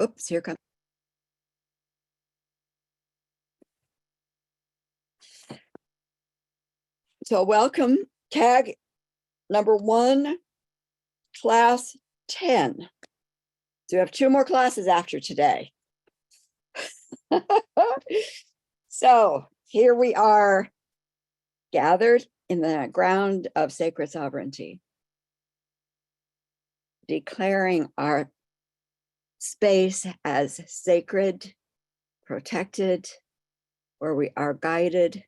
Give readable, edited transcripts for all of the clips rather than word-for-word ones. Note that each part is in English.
Oops, here comes. So welcome, tag number 1, class 10. So we have 2 more classes after today. So here we are gathered in the ground of sacred sovereignty, declaring our space as sacred, protected, where we are guided,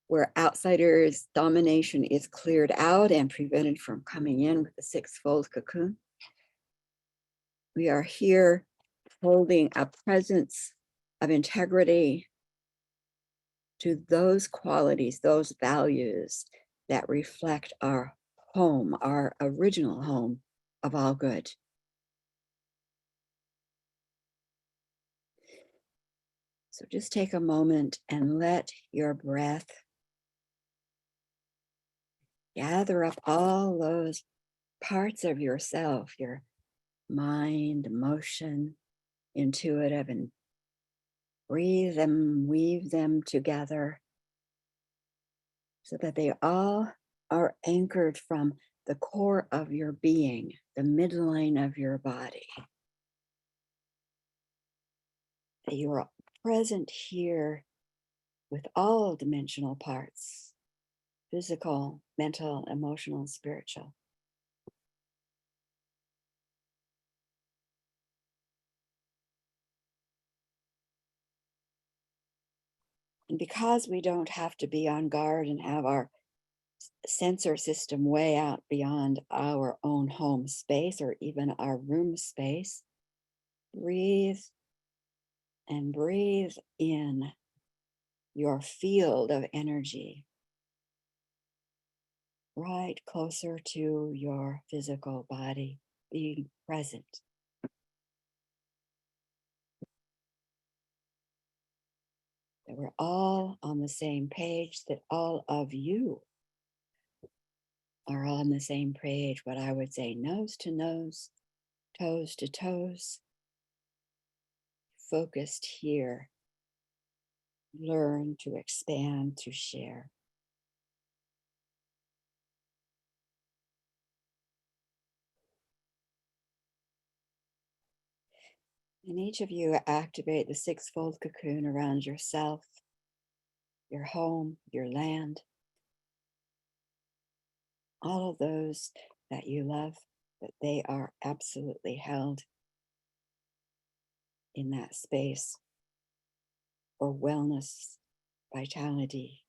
where outsiders' domination is cleared out and prevented from coming in with the 6-fold cocoon. We are here holding a presence of integrity to those qualities, those values that reflect our home, our original home of all good. So just take a moment and let your breath gather up all those parts of yourself, your mind, emotion, intuitive, and breathe them, weave them together so that they all are anchored from the core of your being, the midline of your body. That you are present here with all dimensional parts, physical, mental, emotional, spiritual. And because we don't have to be on guard and have our sensor system way out beyond our own home space or even our room space, breathe and breathe in your field of energy right closer to your physical body, being present. That we're all on the same page, that all of you are on the same page, what I would say, nose to nose, toes to toes, focused here. Learn to expand, to share. And each of you activate the 6-fold cocoon around yourself, your home, your land, all of those that you love, that they are absolutely held in that space for wellness, vitality,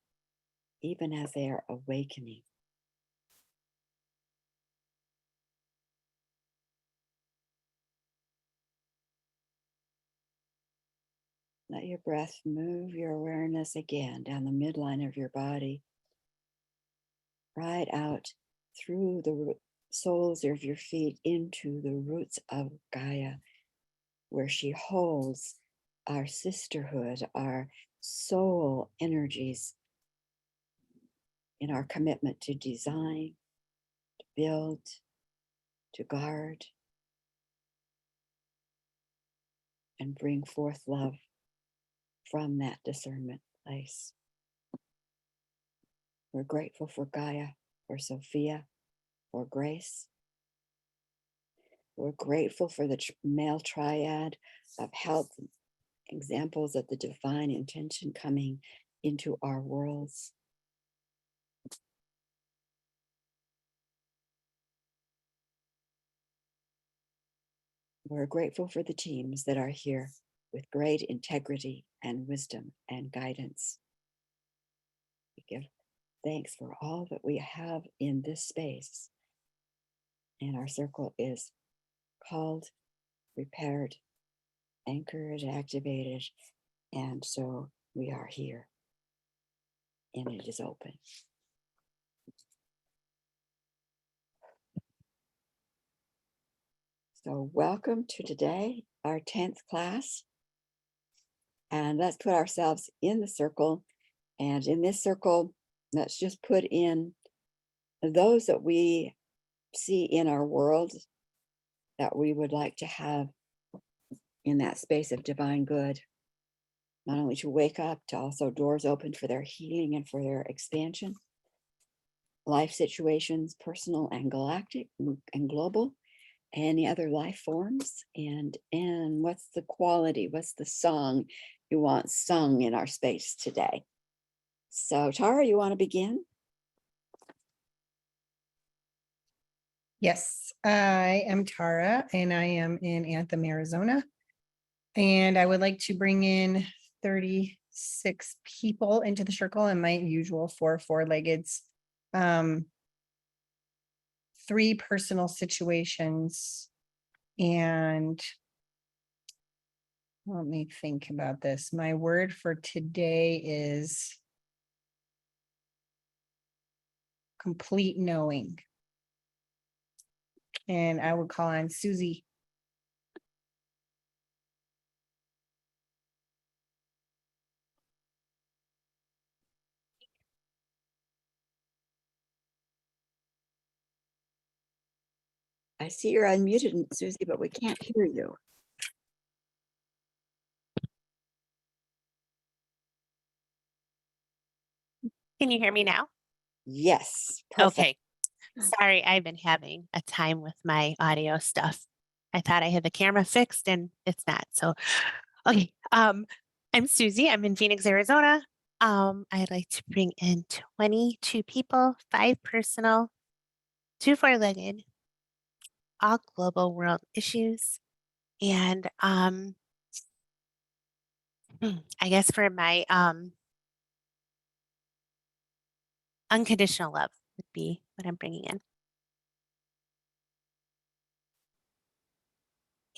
even as they are awakening. Let your breath move your awareness again down the midline of your body, right out through the soles of your feet into the roots of Gaia, where she holds our sisterhood, our soul energies in our commitment to design, to build, to guard, and bring forth love from that discernment place. We're grateful for Gaia, for Sophia, for Grace. We're grateful for the male triad of health, examples of the divine intention coming into our worlds. We're grateful for the teams that are here with great integrity and wisdom and guidance. We give thanks for all that we have in this space. And our circle is called, repaired, anchored, activated, and so we are here. And it is open. So welcome to today, our 10th class. And let's put ourselves in the circle. And in this circle, let's just put in those that we see in our world that we would like to have in that space of divine good, not only to wake up, to also doors open for their healing and for their expansion. Life situations, personal and galactic and global, any other life forms, and what's the quality, what's the song you want sung in our space today. So Tara, you want to begin? Yes, I am Tara and I am in Anthem, Arizona. And I would like to bring in 36 people into the circle and my usual four-leggeds. 3 personal situations. And let me think about this. My word for today is complete knowing. And I would call on Susie. I see you're unmuted, Susie, but we can't hear you. Can you hear me now? Yes, perfect. Okay. Sorry, I've been having a time with my audio stuff. I thought I had the camera fixed and it's not. So, okay. I'm Susie. I'm in Phoenix, Arizona. I'd like to bring in 22 people, 5 personal, 2 four-legged, all global world issues. And I guess for my unconditional love would be what I'm bringing in.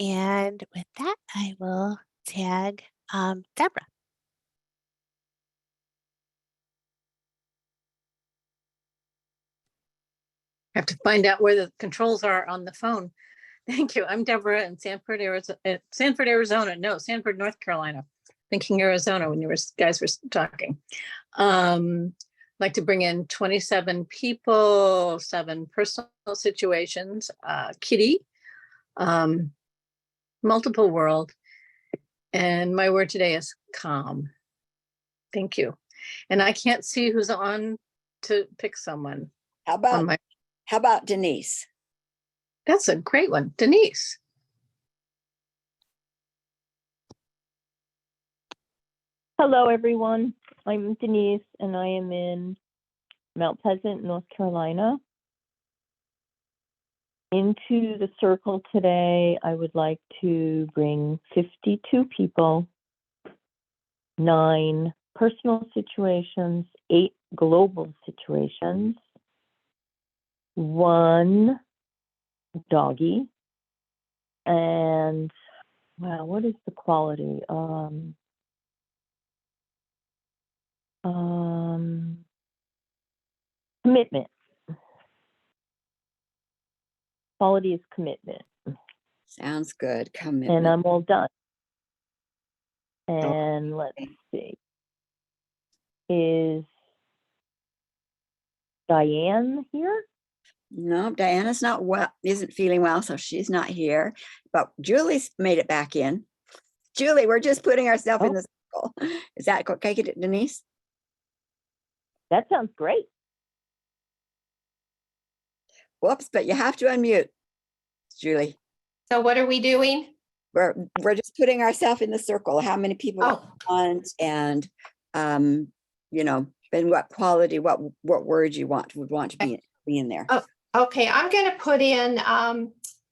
And with that, I will tag Deborah. I have to find out where the controls are on the phone. Thank you. I'm Deborah in Sanford, Arizona. No, Sanford, North Carolina. Thinking Arizona when you guys were talking. Like to bring in 27 people, 7 personal situations, Kitty, multiple world. And my word today is calm. Thank you. And I can't see who's on to pick someone. How about Denise? That's a great one. Denise. Hello, everyone. I'm Denise, and I am in Mount Pleasant, North Carolina. Into the circle today, I would like to bring 52 people, 9 personal situations, 8 global situations, 1 doggy, and wow, what is the quality? Commitment. Quality is commitment. Sounds good. Commitment. And I'm all done. And let's see. Is Diane here? No, Diana's not well, isn't feeling well, so she's not here. But Julie's made it back in. Julie, we're just putting ourselves in the circle. Is that okay, Denise? That sounds great. Whoops, but you have to unmute, Julie. So what are we doing? We're just putting ourselves in the circle. How many people want, and you know, and what quality, what words you would want to be in there. Oh, okay. I'm going to put in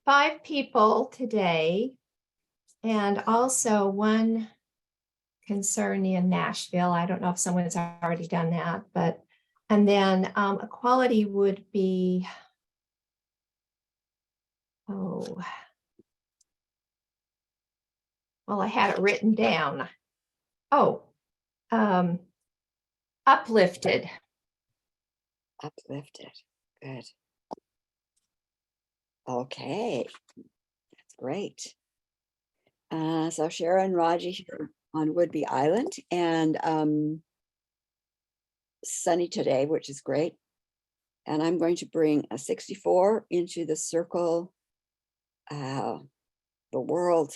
5 people today, and also 1 concern in Nashville. I don't know if someone's already done that, but and then a quality would be well, I had it written down. Uplifted. Uplifted. Good. Okay. That's great. So Sharon Raji here on Woodby Island, and sunny today, which is great. And I'm going to bring a 64 into the circle, the world,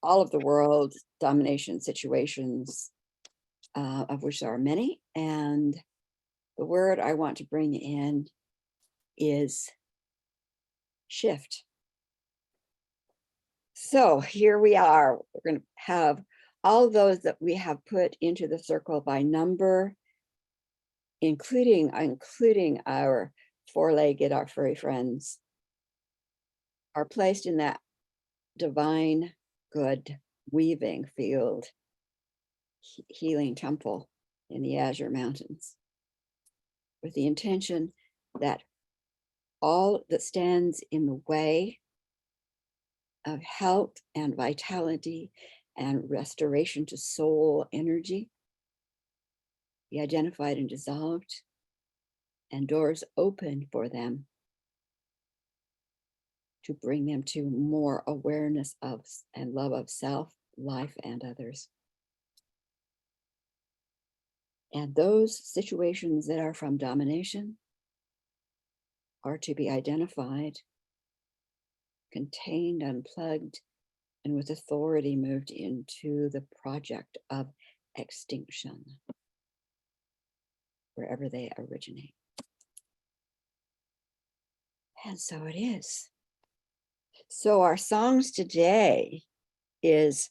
all of the world, domination situations, of which there are many. And the word I want to bring in is shift. So here we are. We're going to have all those that we have put into the circle by number, including our four-legged, our furry friends, are placed in that divine, good, weaving field, healing temple in the Azure Mountains, with the intention that all that stands in the way of health and vitality and restoration to soul energy be identified and dissolved, and doors open for them to bring them to more awareness of and love of self, life, and others. And those situations that are from domination are to be identified, contained, unplugged, and with authority moved into the project of extinction, wherever they originate. And so it is. So our songs today is,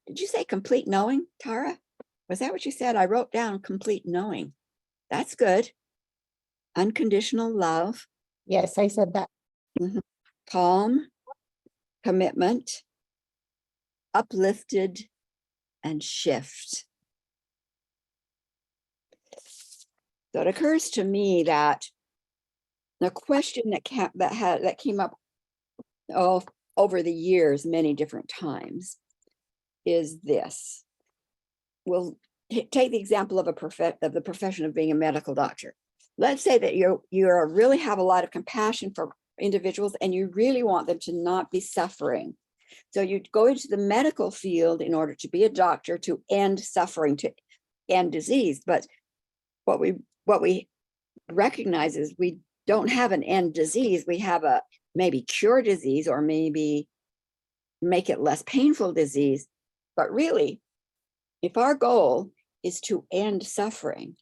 did you say complete knowing, Tara? Was that what you said? I wrote down complete knowing. That's good. Unconditional love, Yes, I said that. calm, commitment, uplifted, and shift. So it occurs to me that the question that came up over the years many different times is this. We'll take the example of the profession of being a medical doctor. Let's say that you really have a lot of compassion for individuals and you really want them to not be suffering. So you go into the medical field in order to be a doctor, to end suffering, to end disease. But what we recognize is we don't have an end disease. We have a maybe cure disease, or maybe make it less painful disease. But really, if our goal is to end suffering,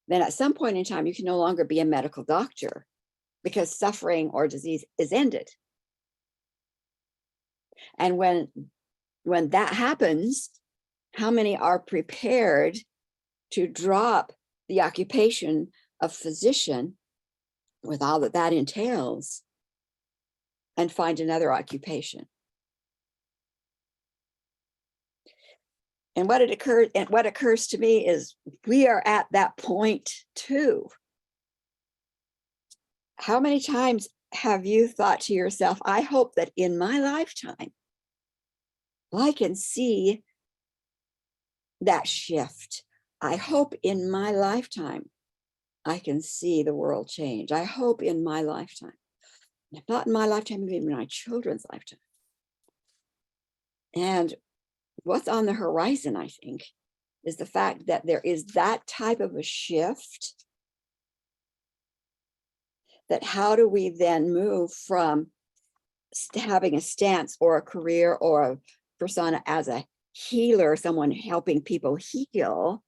then at some point in time, you can no longer be a medical doctor because suffering or disease is ended. And when that happens, how many are prepared to drop the occupation of physician with all that that entails and find another occupation? And what occurs to me is we are at that point too. How many times have you thought to yourself, I hope that in my lifetime, I can see that shift. I hope in my lifetime, I can see the world change. I hope in my lifetime, if not in my lifetime, maybe in my children's lifetime. And what's on the horizon, I think, is the fact that there is that type of a shift. That how do we then move from having a stance or a career or a persona as a healer, someone helping people heal,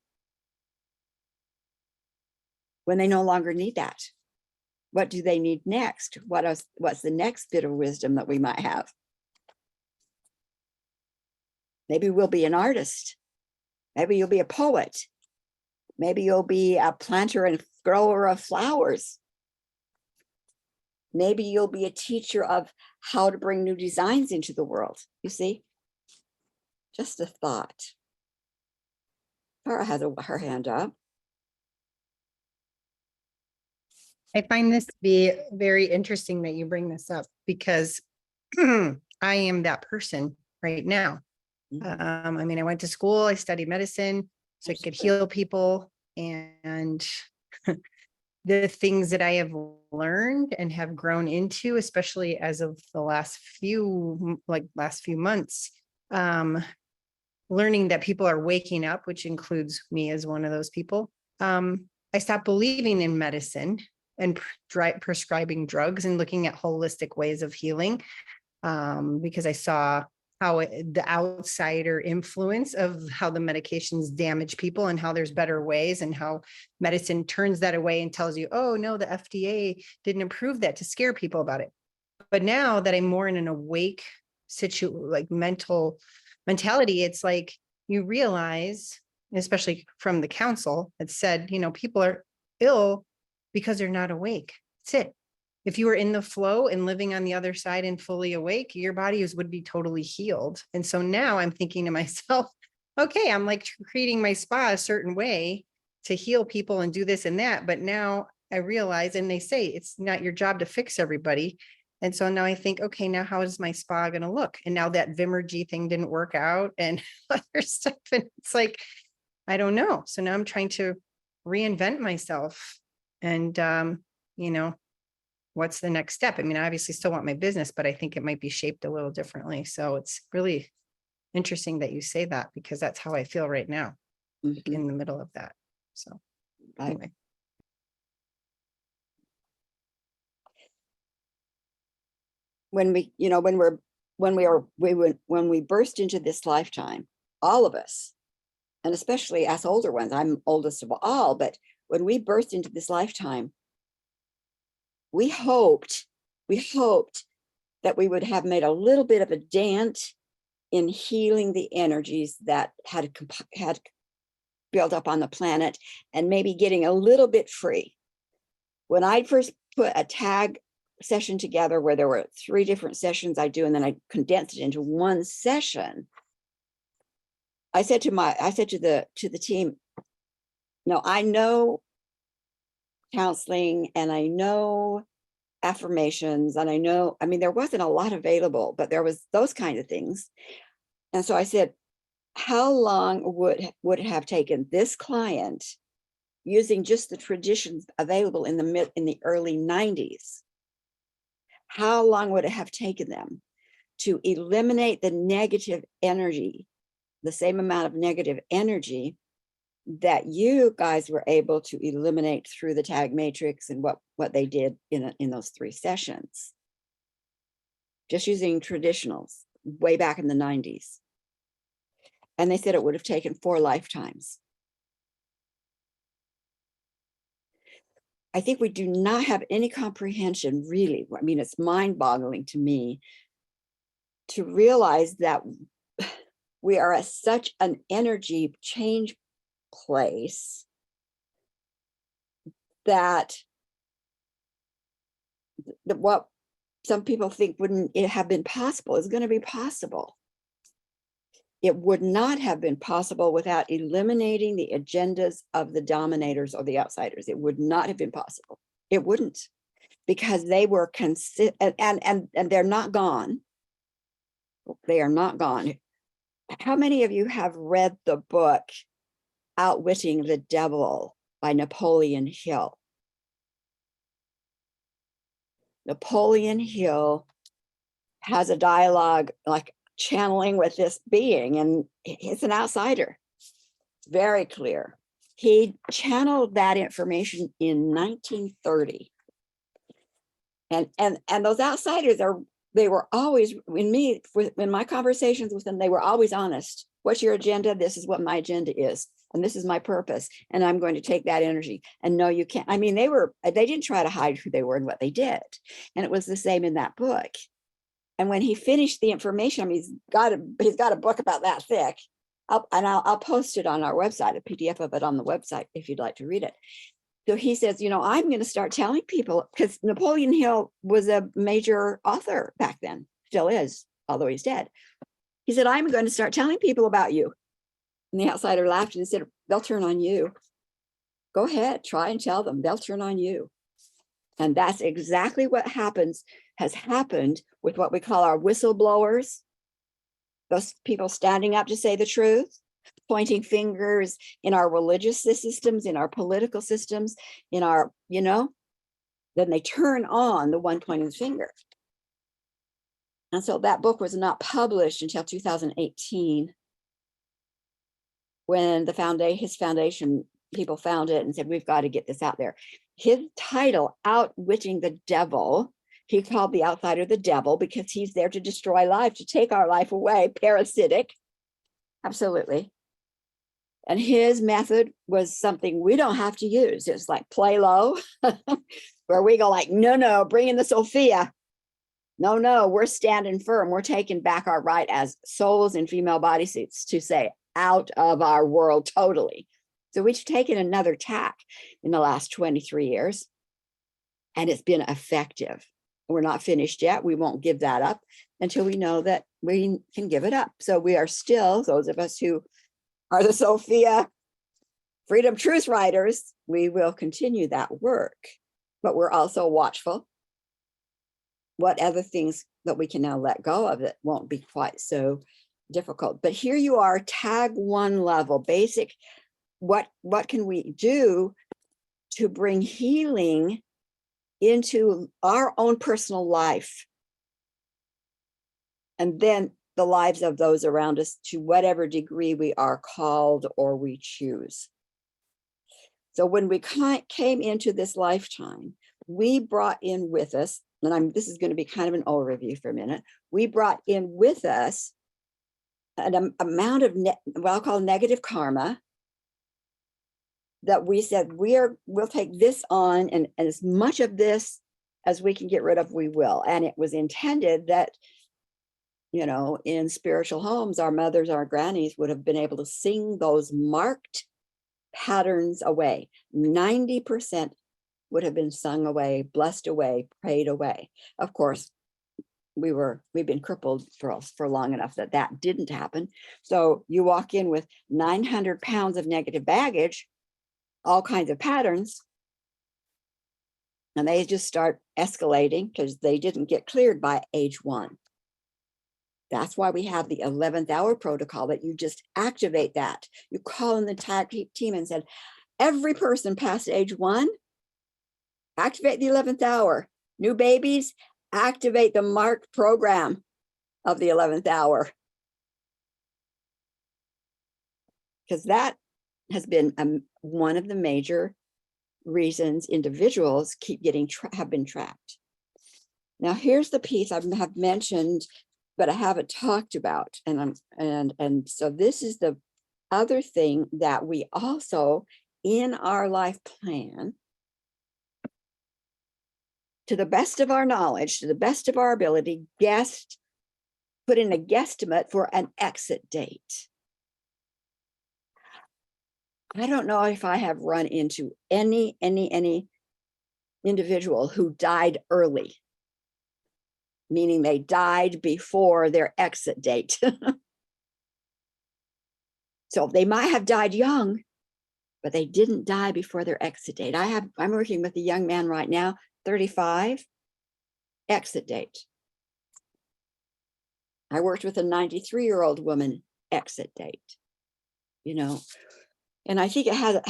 when they no longer need that? What do they need next? What's the next bit of wisdom that we might have? Maybe we'll be an artist. Maybe you'll be a poet. Maybe you'll be a planter and grower of flowers. Maybe you'll be a teacher of how to bring new designs into the world. You see, just a thought. Tara has her hand up. I find this to be very interesting that you bring this up, because I am that person right now. I mean, I went to school, I studied medicine so I could heal people, and the things that I have learned and have grown into, especially as of the last few months, learning that people are waking up, which includes me as one of those people. I stopped believing in medicine and prescribing drugs and looking at holistic ways of healing. because I saw how the outsider influence of how the medications damage people and how there's better ways, and how medicine turns that away and tells you, oh no, the FDA didn't approve that, to scare people about it. But now that I'm more in an awake mentality, it's like you realize, especially from the council, that said, people are ill because they're not awake. That's it. If you were in the flow and living on the other side and fully awake, your body would be totally healed. And so now I'm thinking to myself, okay, I'm like creating my spa a certain way to heal people and do this and that. But now I realize, and they say it's not your job to fix everybody. And so now I think, okay, now how is my spa going to look? And now that Vimergy thing didn't work out and other stuff. And it's like, I don't know. So now I'm trying to reinvent myself. And, what's the next step? I mean, I obviously still want my business, but I think it might be shaped a little differently. So it's really interesting that you say that, because that's how I feel right now, Mhm. in the middle of that. So Right. anyway. When we burst into this lifetime, all of us, and especially us older ones, I'm oldest of all, but when we burst into this lifetime, we hoped that we would have made a little bit of a dent in healing the energies that had built up on the planet, and maybe getting a little bit free. When I first put a tag session together, where there were 3 different sessions I do, and then I condensed it into one session, I said to the team, no, I know counseling and I know affirmations, and I mean, there wasn't a lot available, but there was those kind of things. And so I said, how long would it have taken this client, using just the traditions available in the early 90s? How long would it have taken them to eliminate the negative energy, the same amount of negative energy that you guys were able to eliminate through the tag matrix and what they did in those 3 sessions, just using traditionals way back in the 90s? And they said it would have taken 4 lifetimes. I think we do not have any comprehension, really. I mean, it's mind-boggling to me to realize that we are at such an energy change place that what some people think wouldn't it have been possible is going to be possible. It would not have been possible without eliminating the agendas of the dominators or the outsiders. It would not have been possible. It wouldn't, because they were and they're not gone. They are not gone. How many of you have read the book Outwitting the Devil by Napoleon Hill? Napoleon Hill has a dialogue, like channeling with this being, and he's an outsider. It's very clear. He channeled that information in 1930. And those outsiders they were always, in my conversations with them, they were always honest. What's your agenda? This is what my agenda is. And this is my purpose. And I'm going to take that energy. And no, you can't. I mean, they didn't try to hide who they were and what they did. And it was the same in that book. And when he finished the information, I mean, he's got a book about that thick. I'll post it on our website, a PDF of it on the website, if you'd like to read it. So he says, I'm going to start telling people, because Napoleon Hill was a major author back then, still is, although he's dead. He said, I'm going to start telling people about you. And the outsider laughed and said, they'll turn on you. Go ahead, try and tell them, they'll turn on you. And that's exactly what has happened with what we call our whistleblowers. Those people standing up to say the truth, pointing fingers in our religious systems, in our political systems, in our, then they turn on the one pointing the finger. And so that book was not published until 2018, when his foundation people found it and said, we've got to get this out there. His title, Outwitting the Devil, He called the outsider the devil because he's there to destroy life, to take our life away, parasitic. Absolutely. And his method was something we don't have to use. It's like play low, where we go like, no, bring in the Sophia. No, we're standing firm. We're taking back our right as souls in female bodysuits to say out of our world totally. So we've taken another tack in the last 23 years, and it's been effective. We're not finished yet. We won't give that up until we know that we can give it up. So we are still, those of us who are the Sophia Freedom Truth Riders, we will continue that work, but we're also watchful. What other things that we can now let go of that won't be quite so difficult. But here you are, tag 1 level, basic. What can we do to bring healing into our own personal life? And then the lives of those around us to whatever degree we are called or we choose. So when we came into this lifetime, we brought in with us, and this is going to be kind of an overview for a minute. We brought in with us an amount of what I'll call negative karma that we said we'll take this on, and as much of this as we can get rid of, we will. And it was intended that, you know, in spiritual homes, our mothers, our grannies would have been able to sing those marked patterns away. 90% would have been sung away, blessed away, prayed away. Of course, we've been crippled for long enough that didn't happen. So you walk in with 900 pounds of negative baggage, all kinds of patterns, and they just start escalating because they didn't get cleared by age 1. That's why we have the 11th hour protocol, that you just activate that. You call in the tag team and said, every person past age 1, activate the 11th hour. New babies, activate the marked program of the 11th hour. Because that has been one of the major reasons individuals keep have been trapped. Now, here's the piece I have mentioned, but I haven't talked about. And so this is the other thing that we also, in our life plan, to the best of our knowledge, to the best of our ability, put in a guesstimate for an exit date. I don't know if I have run into any individual who died early, meaning they died before their exit date. So they might have died young, but they didn't die before their exit date. I'm working with a young man right now, 35, exit date. I worked with a 93-year-old woman, exit date. You know, and I think it has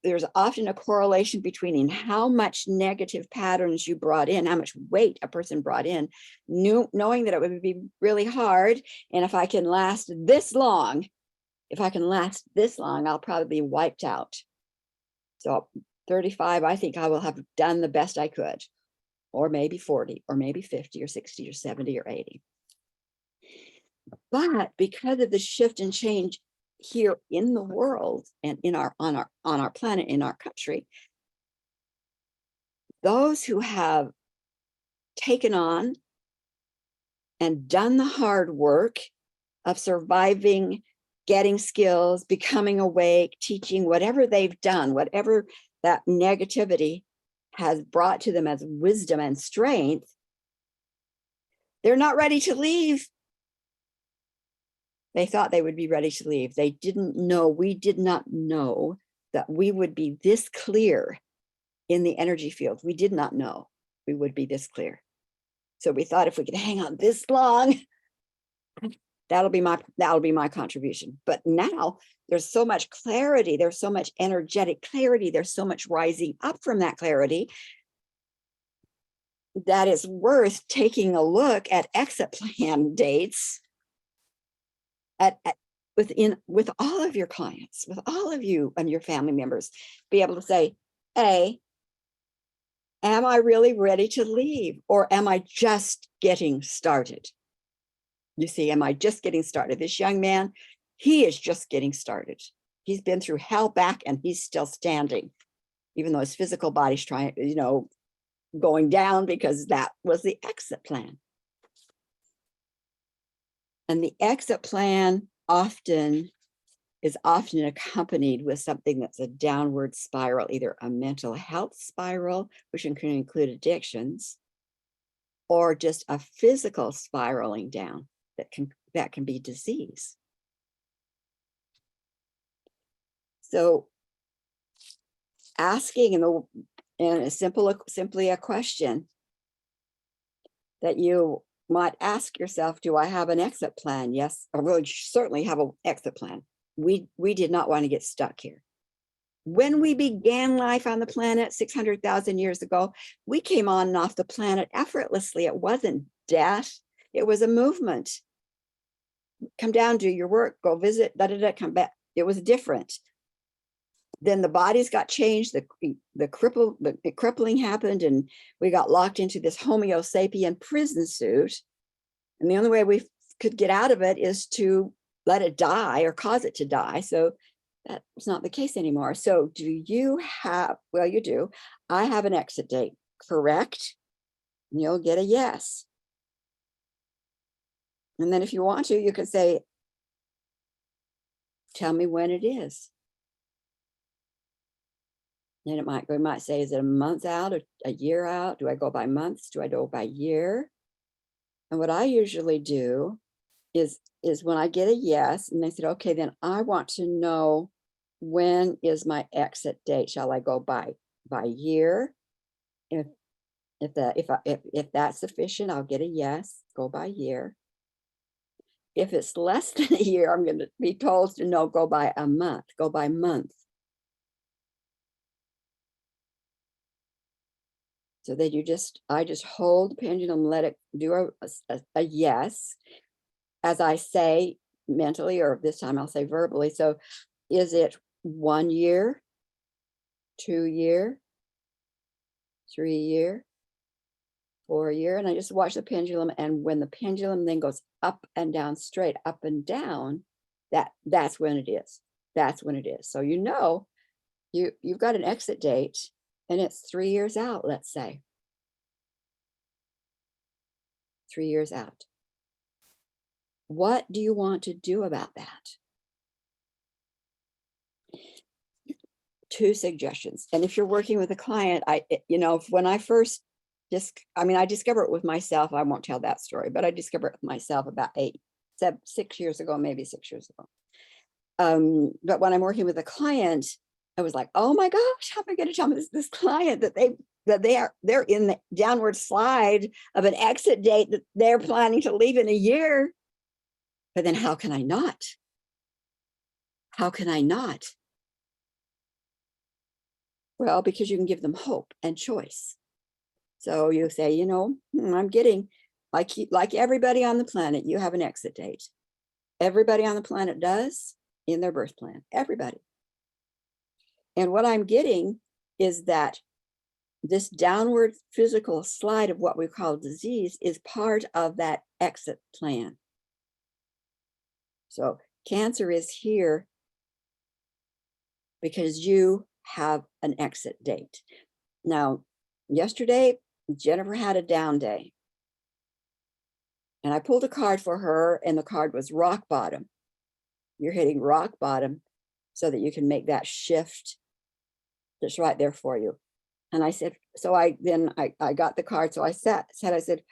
there's often a correlation between how much negative patterns you brought in, how much weight a person brought in, knowing that it would be really hard. And if I can last this long, I'll probably be wiped out. So 35, I think I will have done the best I could, or maybe 40, or maybe 50, or 60, or 70, or 80. But because of the shift and change here in the world and on our planet, in our country, those who have taken on and done the hard work of surviving, getting skills, becoming awake, teaching, whatever they've done, whatever that negativity has brought to them as wisdom and strength, they're not ready to leave. They thought they would be ready to leave. They didn't know, we did not know that we would be this clear in the energy field. We did not know we would be this clear. So we thought if we could hang on this long, that'll be my contribution. But now there's so much clarity, there's so much energetic clarity, there's so much rising up from that clarity that it's worth taking a look at exit plan dates with all of your clients, with all of you and your family members. Be able to say, A, Am I really ready to leave, or am I just getting started? You see, am I just getting started? This young man, he is just getting started. He's been through hell back and he's still standing, even though his physical body's trying, going down, because that was the exit plan. And the exit plan is often accompanied with something that's a downward spiral, either a mental health spiral, which can include addictions, or just a physical spiraling down that can be disease. So asking simply a question that you might ask yourself, do I have an exit plan? Yes, I will certainly have an exit plan. We did not want to get stuck here. When we began life on the planet 600,000 years ago, we came on and off the planet effortlessly. It wasn't death, it was a movement. Come down, do your work, go visit, come back. It was different. Then the bodies got changed, the crippling happened, and we got locked into this Homo sapien prison suit. And the only way we could get out of it is to let it die or cause it to die. So that's not the case anymore. So do you have, well, you do. I have an exit date, correct? And you'll get a yes. And then if you want to, you can say, tell me when it is. And we might say, is it a month out or a year out? Do I go by months? Do I go by year? And what I usually do is when I get a yes, and they said, okay, then I want to know, when is my exit date? Shall I go by year? If that's sufficient, I'll get a yes, go by year. If it's less than a year, I'm going to be told to no, go by a month, go by month. So that I just hold the pendulum, let it do a yes, as I say mentally, or this time I'll say verbally. So is it 1 year, 2 year, 3 year, 4 year? And I just watch the pendulum. And when the pendulum then goes up and down, straight up and down, that's when it is. That's when it is. So you've got an exit date, and it's 3 years out, let's say. 3 years out. What do you want to do about that? 2 suggestions. And if you're working with a client, when I first I discovered it with myself. I won't tell that story, but I discovered it with myself about 6 years ago, maybe 6 years ago. But when I'm working with a client, I was like, oh my gosh, how am I going to tell this client that they're in the downward slide of an exit date that they're planning to leave in a year? But then how can I not? How can I not? Well, because you can give them hope and choice. So you say, I'm getting, like everybody on the planet, you have an exit date. Everybody on the planet does in their birth plan, everybody. And what I'm getting is that this downward physical slide of what we call disease is part of that exit plan. So cancer is here because you have an exit date. Now, yesterday, Jennifer had a down day. And I pulled a card for her, and the card was rock bottom. You're hitting rock bottom so that you can make that shift that's right there for you. And I said, so I got the card. So I said,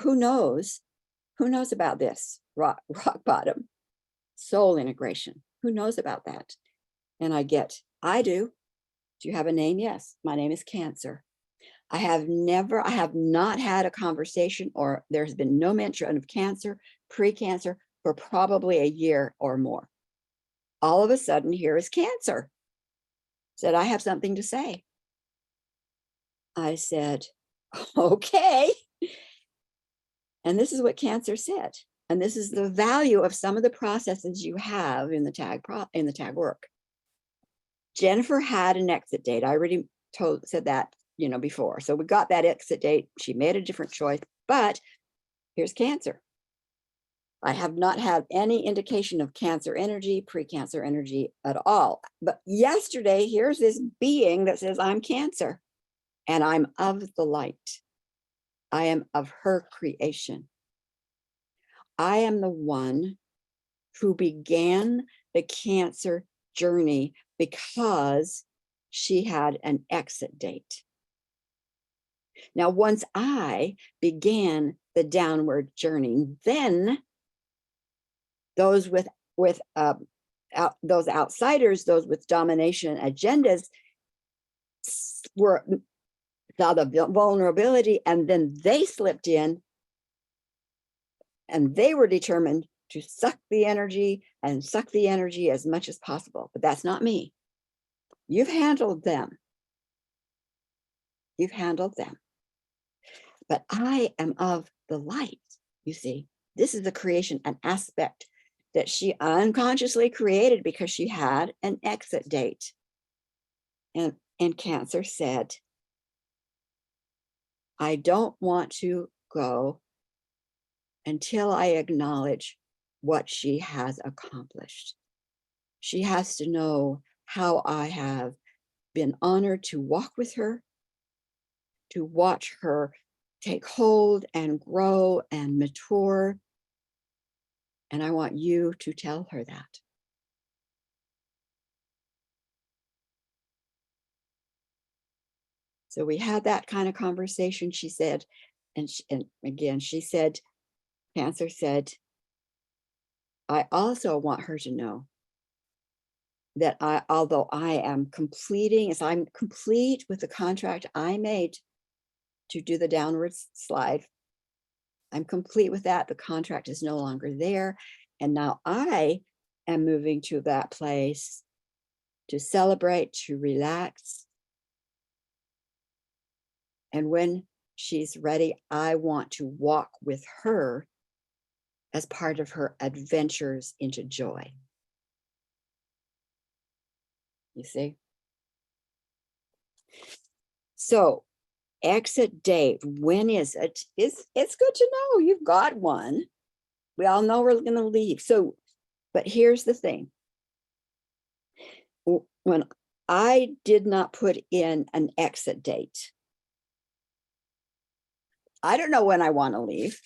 who knows? Who knows about this? Rock bottom, soul integration. Who knows about that? And I do. Do you have a name? Yes. My name is Cancer. I have not had a conversation, or there's been no mention of cancer, pre-cancer, for probably a year or more. All of a sudden, here is Cancer. Said, I have something to say. I said, okay. And this is what Cancer said. And this is the value of some of the processes you have in the tag work. Jennifer had an exit date. I already said that before. So we got that exit date. She made a different choice, but here's Cancer. I have not had any indication of Cancer energy, pre-Cancer energy at all. But yesterday, here's this being that says, I'm Cancer and I'm of the light. I am of her creation. I am the one who began the Cancer journey because she had an exit date. Now, once I began the downward journey, then those those outsiders, those with domination agendas, saw the vulnerability, and then they slipped in, and they were determined to suck the energy as much as possible. But that's not me. You've handled them. You've handled them. But I am of the light. You see, this is the creation, an aspect that she unconsciously created because she had an exit date. And Cancer said, I don't want to go until I acknowledge what she has accomplished. She has to know how I have been honored to walk with her, to watch her take hold and grow and mature. And I want you to tell her that. So we had that kind of conversation, she said, and again, she said, Cancer said, I also want her to know that although I am completing, as I'm complete with the contract I made to do the downward slide, I'm complete with that. The contract is no longer there. And now I am moving to that place to celebrate, to relax. And when she's ready, I want to walk with her as part of her adventures into joy. You see? So, exit date, when is it? It's good to know you've got one. We all know we're going to leave. So, but here's the thing. When I did not put in an exit date, I don't know when I want to leave.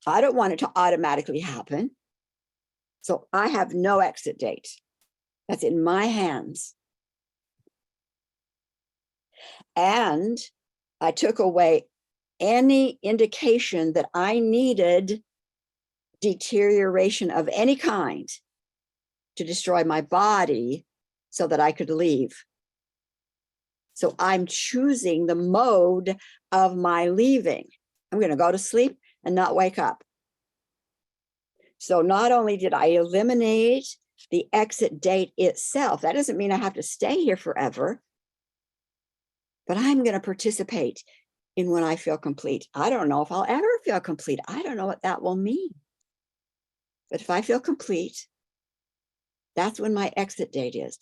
I don't want it to automatically happen. So I have no exit date. That's in my hands. And I took away any indication that I needed deterioration of any kind to destroy my body so that I could leave. So I'm choosing the mode of my leaving. I'm going to go to sleep and not wake up. So not only did I eliminate the exit date itself, that doesn't mean I have to stay here forever, but I'm going to participate in when I feel complete. I don't know if I'll ever feel complete. I don't know what that will mean. But if I feel complete, that's when my exit date is.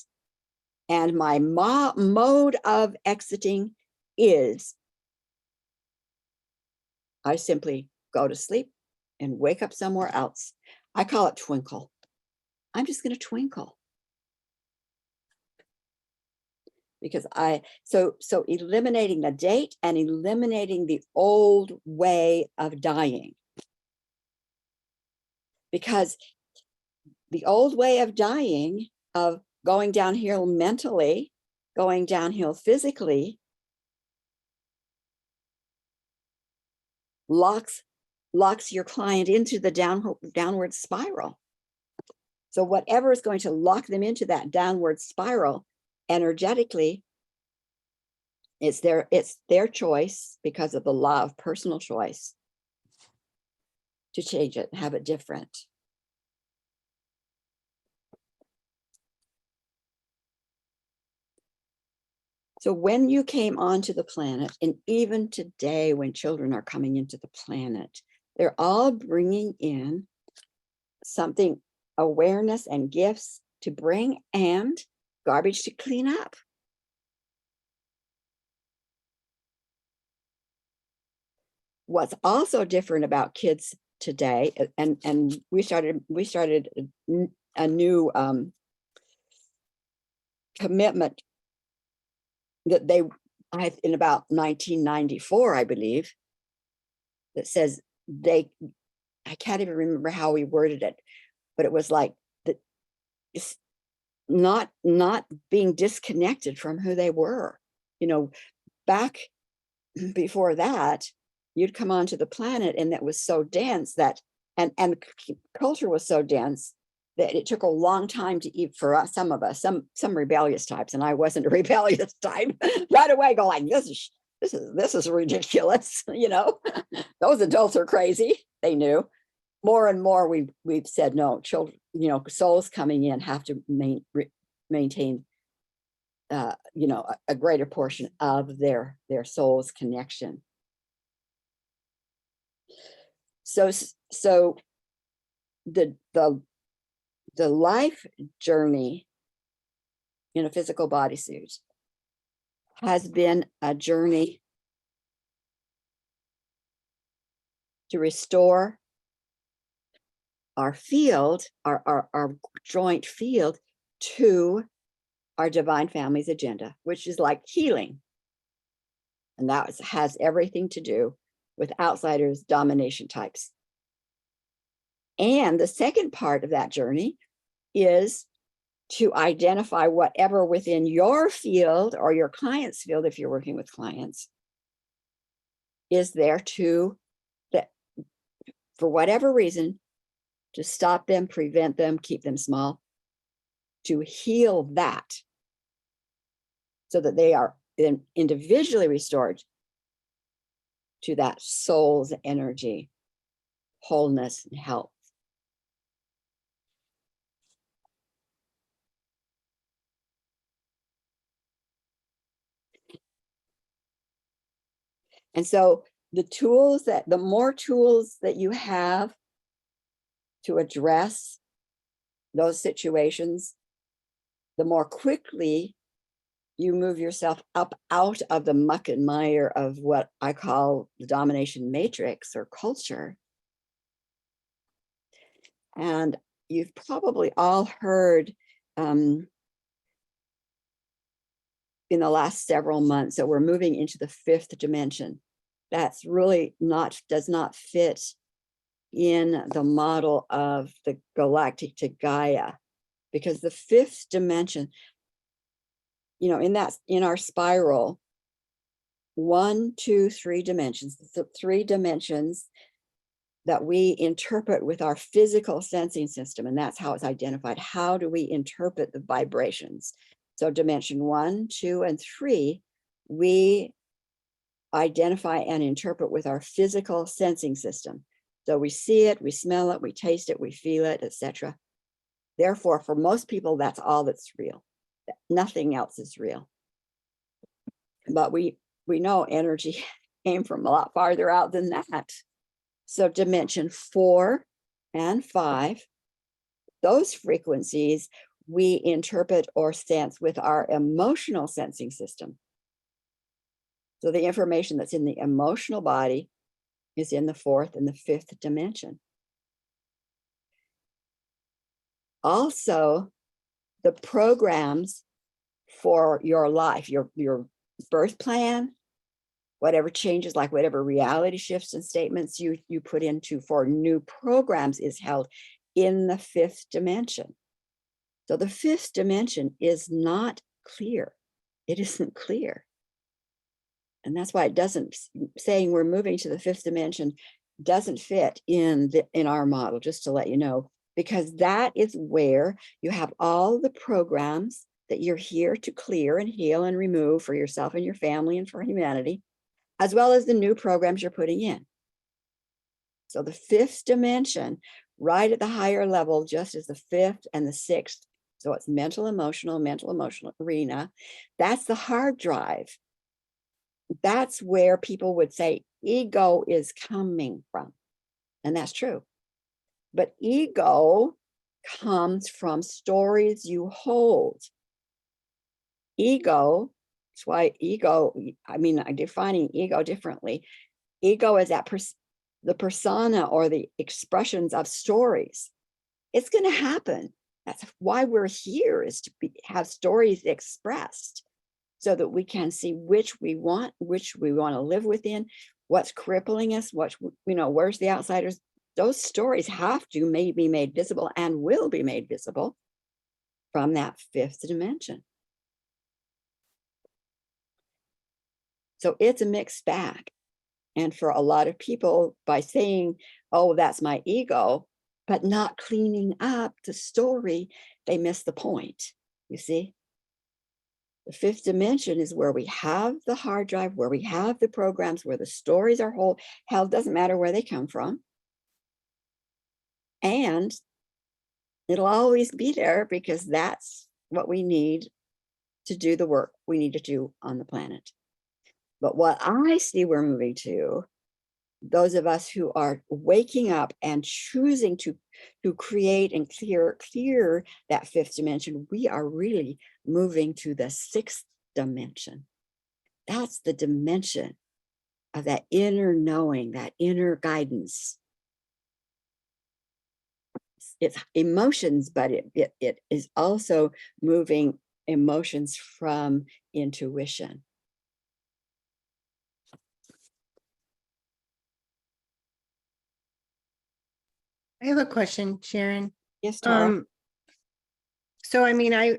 And my mode of exiting is I simply go to sleep and wake up somewhere else. I call it twinkle. I'm just going to twinkle. Because so eliminating the date and eliminating the old way of dying. Because the old way of dying, of going downhill mentally, going downhill physically, locks your client into the downward spiral. So whatever is going to lock them into that downward spiral energetically, it's their choice, because of the law of personal choice, to change it, have it different. So when you came onto the planet, and even today when children are coming into the planet, they're all bringing in something, awareness and gifts to bring, and garbage to clean up. what's also different about kids today, and we started a new commitment that in about 1994, I believe, that says I can't even remember how we worded it, but it was like it's not being disconnected from who they were. Back before that, you'd come onto the planet and that was so dense that, and culture was so dense that it took a long time to eat for us, some of us, some rebellious types, and I wasn't a rebellious type, right away go like, this is ridiculous. Those adults are crazy. They knew. More and more we've said, no, children, souls coming in have to maintain a greater portion of their soul's connection. So the life journey in a physical bodysuit has been a journey to restore our field, our joint field, to our divine family's agenda, which is like healing. And that has everything to do with outsiders, domination types. And the second part of that journey is to identify whatever within your field or your client's field, if you're working with clients, is there to, that for whatever reason, to stop them, prevent them, keep them small, to heal that so that they are then individually restored to that soul's energy, wholeness, and health. And so the more tools that you have to address those situations, the more quickly you move yourself up out of the muck and mire of what I call the domination matrix or culture. And you've probably all heard in the last several months that we're moving into the fifth dimension. That's really does not fit in the model of the galactic to Gaia, because the fifth dimension, in our spiral, 1, 2, 3 dimensions, the 3 dimensions that we interpret with our physical sensing system, and that's how it's identified. How do we interpret the vibrations? So dimension 1, 2, and 3, we identify and interpret with our physical sensing system. So we see it, we smell it, we taste it, we feel it, etc. Therefore, for most people, that's all that's real. Nothing else is real. But we know energy came from a lot farther out than that. So dimension 4 and 5, those frequencies we interpret or sense with our emotional sensing system. So the information that's in the emotional body is in the 4th and the 5th dimension. Also, the programs for your life, your birth plan, whatever changes, like whatever reality shifts and statements you put into for new programs, is held in the 5th dimension. So the 5th dimension is not clear. It isn't clear. And that's why it doesn't, saying we're moving to the 5th dimension doesn't fit in our model, just to let you know, because that is where you have all the programs that you're here to clear and heal and remove for yourself and your family and for humanity, as well as the new programs you're putting in. So the 5th dimension, right at the higher level, just as the 5th and the 6th, so it's mental emotional arena, that's the hard drive. That's where people would say ego is coming from. And that's true. But ego comes from stories you hold. Ego, that's why ego, I'm defining ego differently. ego is that the persona or the expressions of stories. It's going to happen. That's why we're here, is to have stories expressed so that we can see which we want to live within, what's crippling us, where's the outsiders. Those stories have to be made visible and will be made visible from that fifth dimension. So it's a mixed bag. And for a lot of people, by saying, oh, that's my ego, but not cleaning up the story, they miss the point, you see? The fifth dimension is where we have the hard drive, where we have the programs, where the stories are held, doesn't matter where they come from. And it'll always be there because that's what we need to do the work we need to do on the planet. But what I see we're moving to, those of us who are waking up and choosing to create and clear that fifth dimension, we are really moving to the sixth dimension. That's the dimension of that inner knowing, that inner guidance. It's emotions, but it is also moving emotions from intuition. I have a question, Sharon. Yes, Tara. So I mean,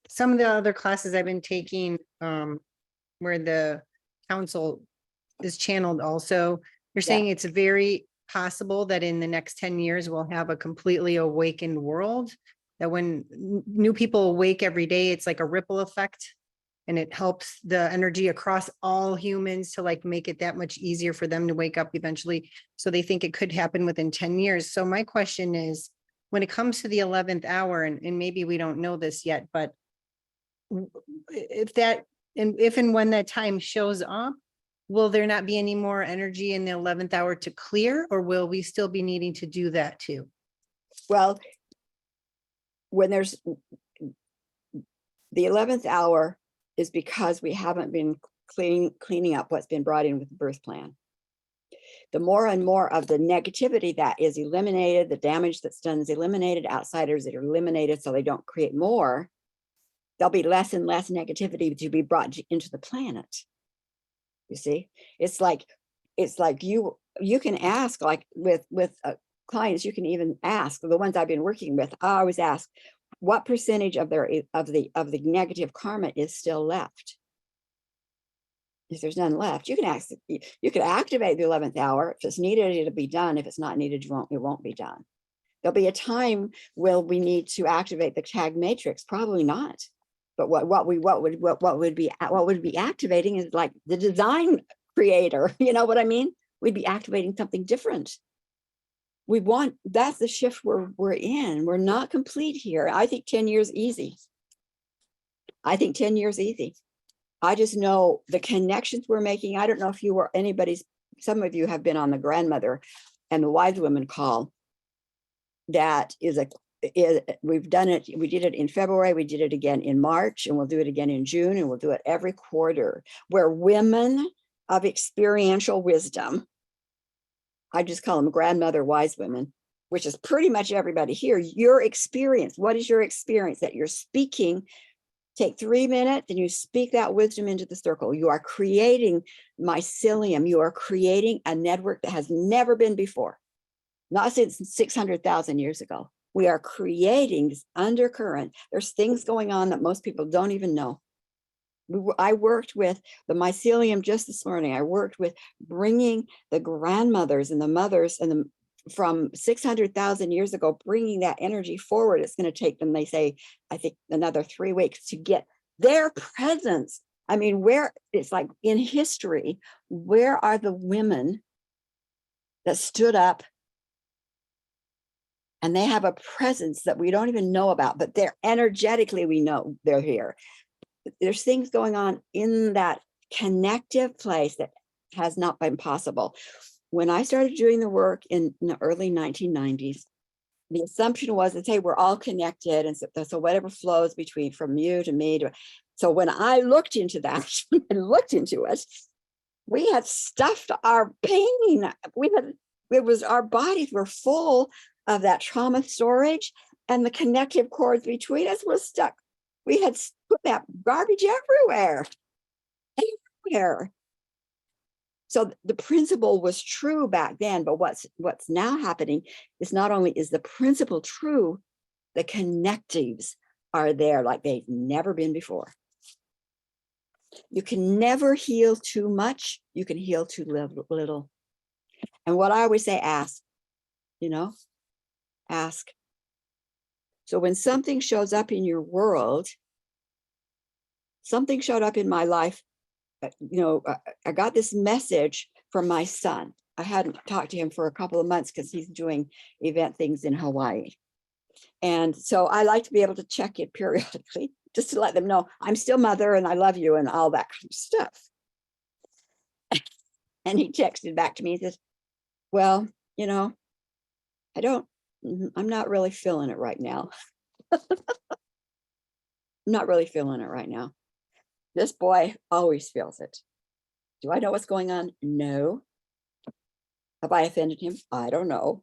some of the other classes I've been taking, where the council is channeled also, you're saying it's very possible that in the next 10 years, we'll have a completely awakened world, that when new people awake every day, it's like a ripple effect. And it helps the energy across all humans to like make it that much easier for them to wake up eventually. So they think it could happen within 10 years. So my question is, when it comes to the 11th hour, and maybe we don't know this yet, but if and when that time shows up, will there not be any more energy in the 11th hour to clear, or will we still be needing to do that too? Well, when there's the 11th hour, is because we haven't been cleaning up what's been brought in with the birth plan. The more and more of the negativity that is eliminated, the damage that's done is eliminated, outsiders that are eliminated so they don't create more, there'll be less and less negativity to be brought into the planet. You see, it's like you can ask, like with clients, you can even ask, the ones I've been working with, I always ask, what percentage of the negative karma is still left? If there's none left, you can activate the 11th hour. If it's needed, it'll be done. If it's not needed, it won't be done. There'll be a time will we need to activate the tag matrix? Probably not. But what would be activating is like the design creator. You know what I mean? We'd be activating something different. That's the shift we're in. We're not complete here. I think 10 years easy. I think 10 years easy. I just know the connections we're making. I don't know if some of you have been on the grandmother and the wise women call. That we've done it. We did it in February. We did it again in March, and we'll do it again in June, and we'll do it every quarter, where women of experiential wisdom, I just call them grandmother wise women, which is pretty much everybody here. Your experience, what is your experience that you're speaking? Take 3 minutes and you speak that wisdom into the circle. You are creating mycelium. You are creating a network that has never been before, not since 600,000 years ago. We are creating this undercurrent. There's things going on that most people don't even know. I worked with the mycelium just this morning. I worked with bringing the grandmothers and the mothers and from 600,000 years ago, bringing that energy forward. It's going to take them, they say, I think another 3 weeks to get their presence. I mean, it's like in history, where are the women that stood up and they have a presence that we don't even know about, but they're energetically, we know they're here. There's things going on in that connective place that has not been possible. When I started doing the work in the early 1990s, the assumption was that, hey, we're all connected. And so whatever flows from you to me. So when I looked into that and looked into it, we had stuffed our pain. Our bodies were full of that trauma storage, and the connective cords between us were stuck. We had put that garbage everywhere. So the principle was true back then, but what's now happening is not only is the principle true, the connectives are there like they've never been before. You can never heal too much. You can heal too little. And what I always say, ask, ask. So when something shows up in your world, something showed up in my life, I got this message from my son. I hadn't talked to him for a couple of months because he's doing event things in Hawaii. And so I like to be able to check it periodically just to let them know I'm still mother and I love you and all that kind of stuff. And he texted back to me and says, well, I'm not really feeling it right now. I'm not really feeling it right now. This boy always feels it. Do I know what's going on? No. Have I offended him? I don't know.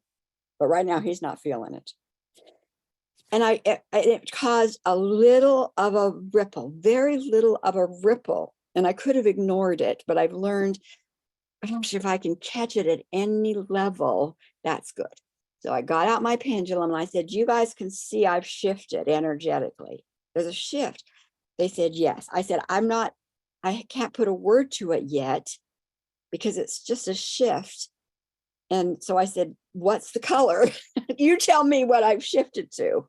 But right now he's not feeling it. And it caused a little of a ripple, very little of a ripple. And I could have ignored it, but I've learned, gosh, if I can catch it at any level, that's good. So I got out my pendulum and I said, you guys can see I've shifted energetically. There's a shift. They said, yes. I said, I can't put a word to it yet because it's just a shift. And so I said, what's the color? You tell me what I've shifted to.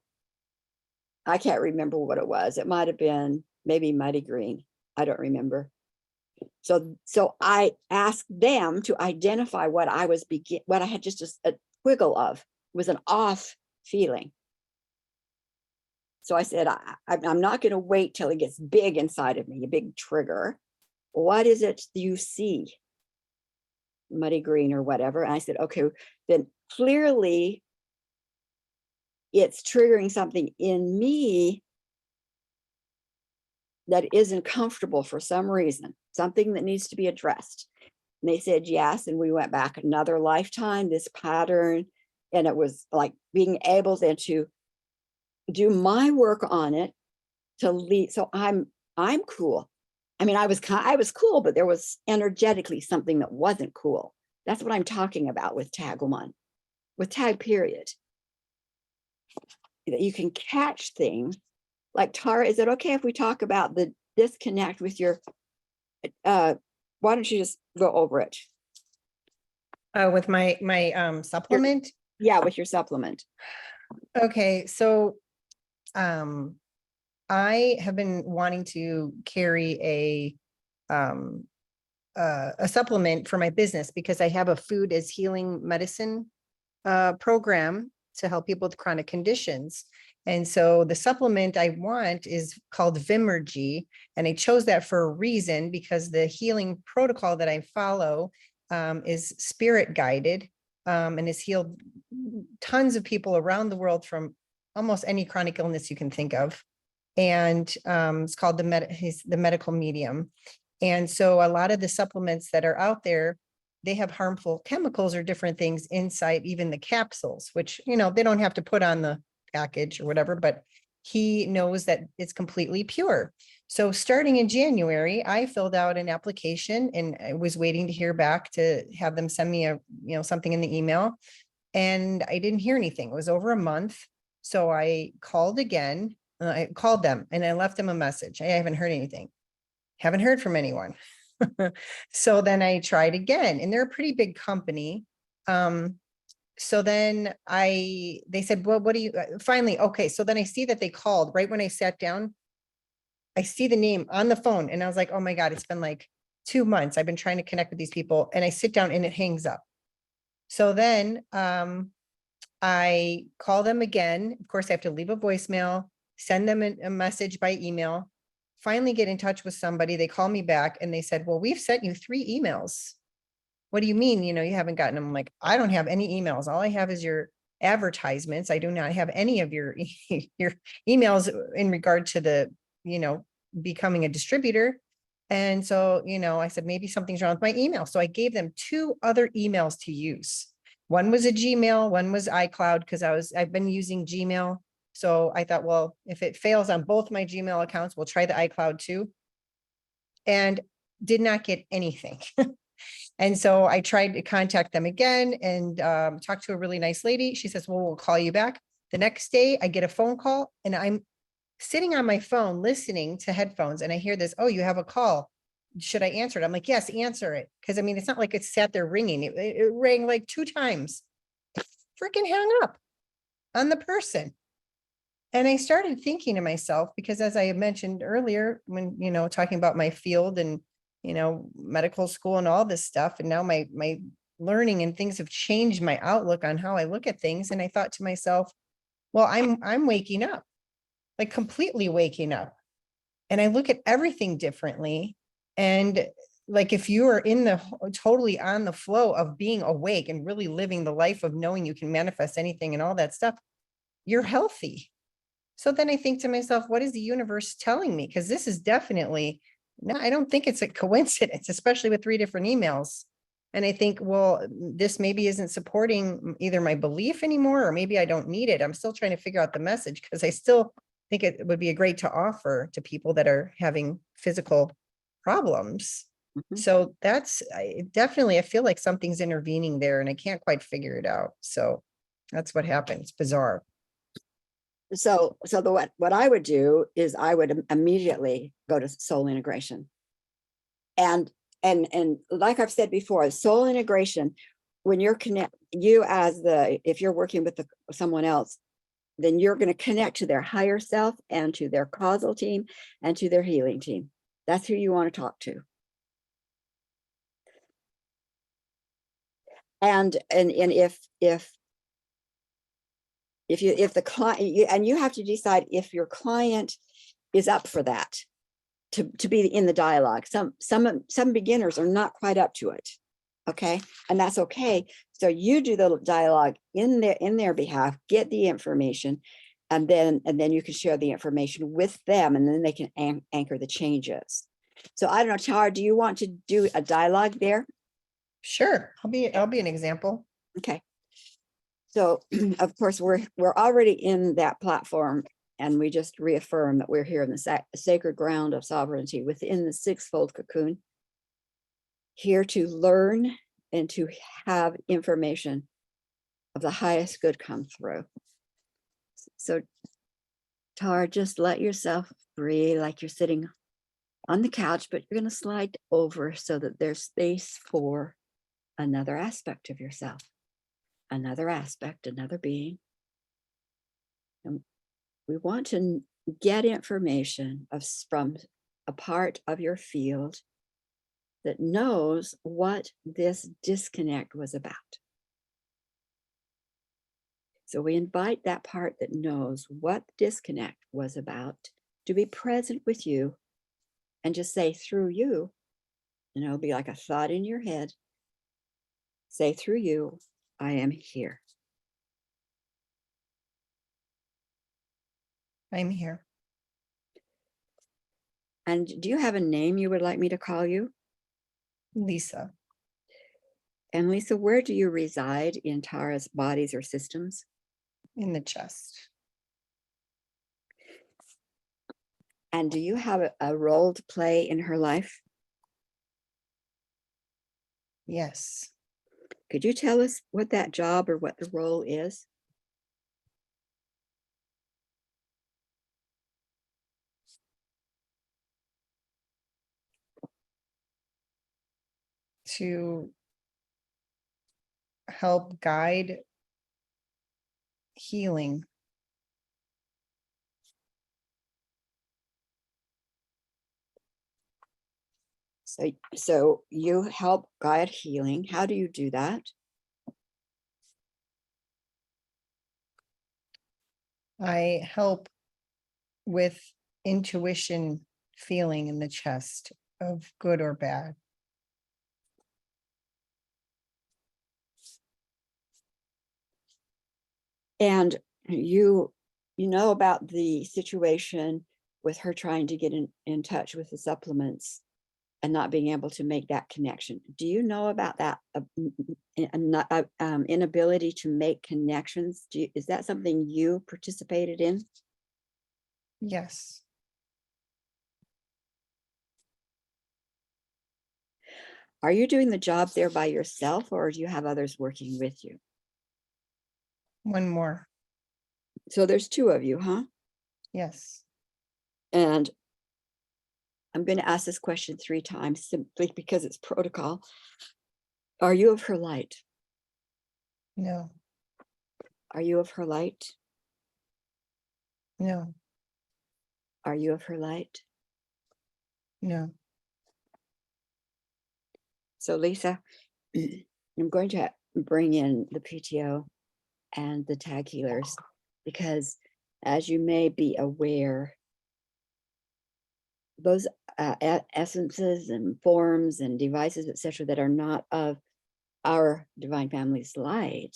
I can't remember what it was. It might have been maybe muddy green. I don't remember. So I asked them to identify what I had just a wiggle of. It was an off feeling. So I said, I'm not going to wait till it gets big inside of me, a big trigger. What is it you see? Muddy green or whatever. And I said, okay, then clearly it's triggering something in me that isn't comfortable for some reason, something that needs to be addressed. And they said, yes. And we went back another lifetime, this pattern. And it was like being able then to do my work on it to lead. So I'm cool. I mean, I was cool, but there was energetically something that wasn't cool. That's what I'm talking about with tag one, with tag period. That you can catch things like Tara. Is it okay if we talk about the disconnect with your, why don't you just go over it? With my supplement. Yeah, with your supplement. Okay, so I have been wanting to carry a supplement for my business because I have a food as healing medicine program to help people with chronic conditions. And so the supplement I want is called Vimergy. And I chose that for a reason because the healing protocol that I follow is spirit guided and has healed tons of people around the world from almost any chronic illness you can think of. And it's called he's the medical medium. And so a lot of the supplements that are out there, they have harmful chemicals or different things inside, even the capsules, which, they don't have to put on the package or whatever, but he knows that it's completely pure. So starting in January, I filled out an application and I was waiting to hear back to have them send me something in the email. And I didn't hear anything. It was over a month. So I called again. I called them and I left them a message. I haven't heard anything. Haven't heard from anyone. So then I tried again, and they're a pretty big company. So then they said, well, what do you finally? Okay. So then I see that they called right when I sat down. I see the name on the phone and I was like, oh my God, it's been like 2 months. I've been trying to connect with these people, and I sit down and it hangs up. So then I call them again. Of course, I have to leave a voicemail, send them a message by email, finally get in touch with somebody. They call me back and they said, well, we've sent you 3 emails. What do you mean? You haven't gotten them? I'm like, I don't have any emails. All I have is your advertisements. I do not have any of your emails in regard to the, becoming a distributor. And so, I said, maybe something's wrong with my email. So I gave them 2 other emails to use. One was a Gmail, one was iCloud, because I've been using Gmail. So I thought, well, if it fails on both my Gmail accounts, we'll try the iCloud too. And did not get anything. And so I tried to contact them again and talked to a really nice lady. She says, well, we'll call you back. The next day I get a phone call and I'm sitting on my phone listening to headphones and I hear this, oh, you have a call. Should I answer it? I'm like, yes, answer it. Because I mean, it's not like it sat there ringing. It rang like 2 times. Freaking hung up on the person. And I started thinking to myself, because as I had mentioned earlier, when, talking about my field and, medical school and all this stuff, and now my learning and things have changed my outlook on how I look at things. And I thought to myself, well, I'm waking up, like completely waking up. And I look at everything differently. And like, if you are totally on the flow of being awake and really living the life of knowing you can manifest anything and all that stuff, you're healthy. So then I think to myself, what is the universe telling me? Because this is definitely, no, I don't think it's a coincidence, especially with 3 different emails. And I think, well, this maybe isn't supporting either my belief anymore, or maybe I don't need it. I'm still trying to figure out the message, because I still think it would be a great to offer to people that are having physical problems. Mhm. So definitely, I feel like something's intervening there and I can't quite figure it out. So that's what happened. It's bizarre. So what I would do is I would immediately go to soul integration. And like I've said before, soul integration, when you're if you're working with someone else, then you're going to connect to their higher self and to their causal team and to their healing team. That's who you want to talk to. And if the client, and you have to decide if your client is up for that, to be in the dialogue. Some beginners are not quite up to it. Okay. And that's okay. So you do the dialogue in their behalf, get the information, and then you can share the information with them, and then they can anchor the changes. So I don't know, Tara, do you want to do a dialogue there? Sure. I'll be an example. Okay. So of course we're already in that platform, and we just reaffirm that we're here in the sacred ground of sovereignty within the 6-fold cocoon, here to learn and to have information of the highest good come through. So Tara, just let yourself breathe like you're sitting on the couch, but you're going to slide over so that there's space for another aspect of yourself, another aspect, another being. And we want to get information from a part of your field that knows what this disconnect was about. So we invite that part that knows what the disconnect was about to be present with you, and just say through you, and it'll be like a thought in your head. Say through you, I am here. I'm here. And do you have a name you would like me to call you? Lisa. And Lisa, where do you reside in Tara's bodies or systems? In the chest. And do you have a role to play in her life? Yes. Could you tell us what that job or what the role is? To help guide healing. So you help guide healing. How do you do that? I help with intuition feeling in the chest of good or bad. And you know about the situation with her trying to get in touch with the supplements and not being able to make that connection. Do you know about that inability to make connections? Is that something you participated in? Yes. Are you doing the job there by yourself, or do you have others working with you? One more. So there's two of you, huh? Yes. And I'm going to ask this question 3 times simply because it's protocol. Are you of her light? No. Are you of her light? No. Are you of her light? No. So Lisa, I'm going to bring in the PTO and the tag healers because, as you may be aware, those essences and forms and devices, etc., that are not of our divine family's light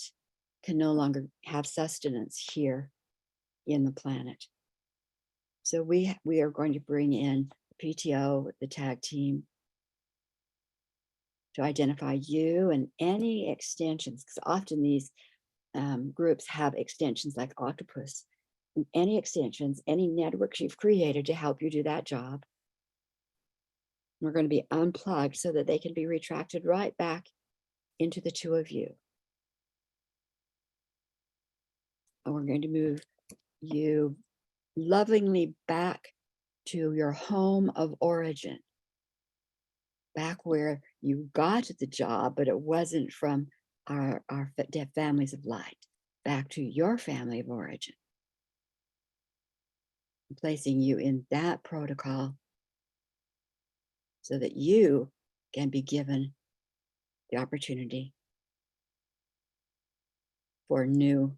can no longer have sustenance here in the planet. So we are going to bring in the PTO, the tag team, to identify you and any extensions, because often these groups have extensions like Octopus. Any extensions, any networks you've created to help you do that job, we're going to be unplugged so that they can be retracted right back into the two of you. And we're going to move you lovingly back to your home of origin, back where you got the job, but it wasn't from our families of light, back to your family of origin, placing you in that protocol so that you can be given the opportunity for new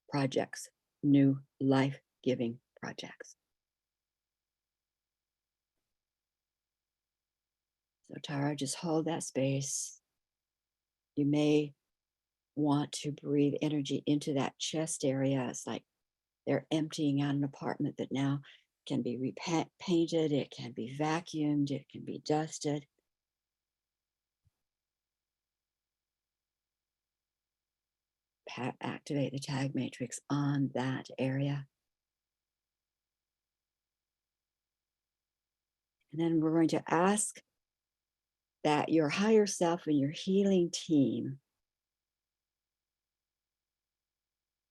projects, new life-giving projects. So Tara, just hold that space. You may want to breathe energy into that chest area. It's like they're emptying out an apartment that now can be repainted, it can be vacuumed, it can be dusted. Activate the tag matrix on that area. And then we're going to ask that your higher self and your healing team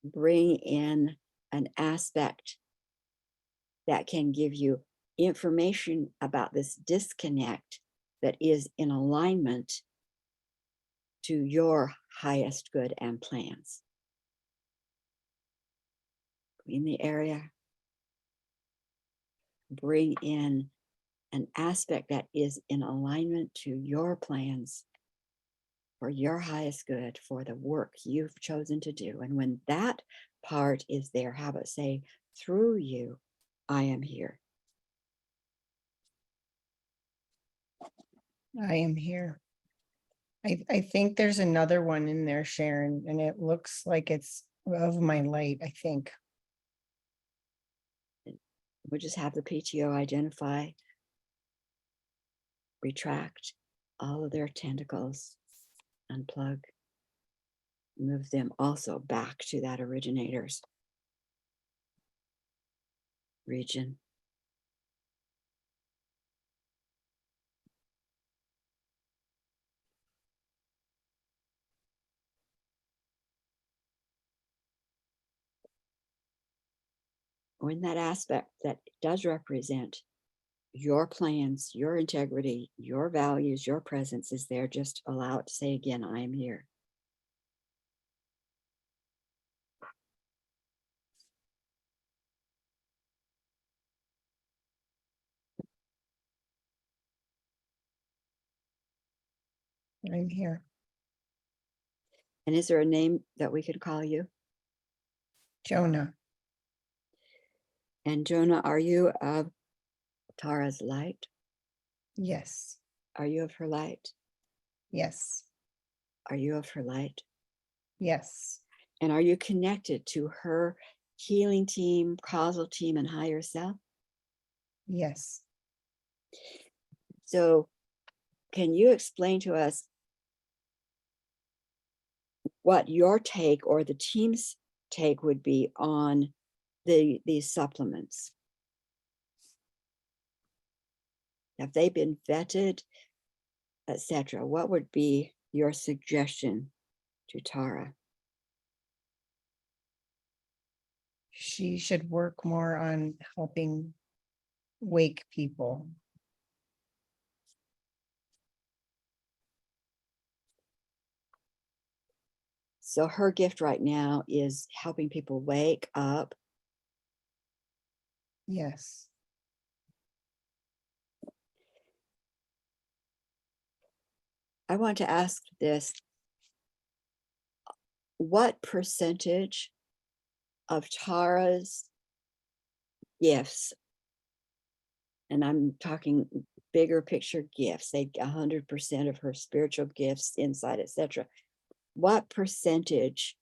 bring in an aspect that can give you information about this disconnect that is in alignment to your highest good and plans. In the area, bring in an aspect that is in alignment to your plans for your highest good, for the work you've chosen to do. And when that part is there, have it say, through you, I am here. I am here. I think there's another one in there, Sharon, and it looks like it's of my light, I think. We'll just have the PTO identify, retract all of their tentacles, unplug, move them also back to that originator's region. Or in that aspect that does represent your plans, your integrity, your values, your presence is there, just allow it to say again, I am here. I'm here. And is there a name that we could call you? Jonah. And Jonah, are you of Tara's light? Yes. Are you of her light? Yes. Are you of her light? Yes. And are you connected to her healing team, causal team, and higher self? Yes. So can you explain to us what your take or the team's take would be on these supplements? Have they been vetted, etc.? What would be your suggestion to Tara? She should work more on helping wake people. So her gift right now is helping people wake up. Yes. I want to ask this. What percentage of Tara's gifts, and I'm talking bigger picture gifts, say 100% of her spiritual gifts, insight, etc. What percentage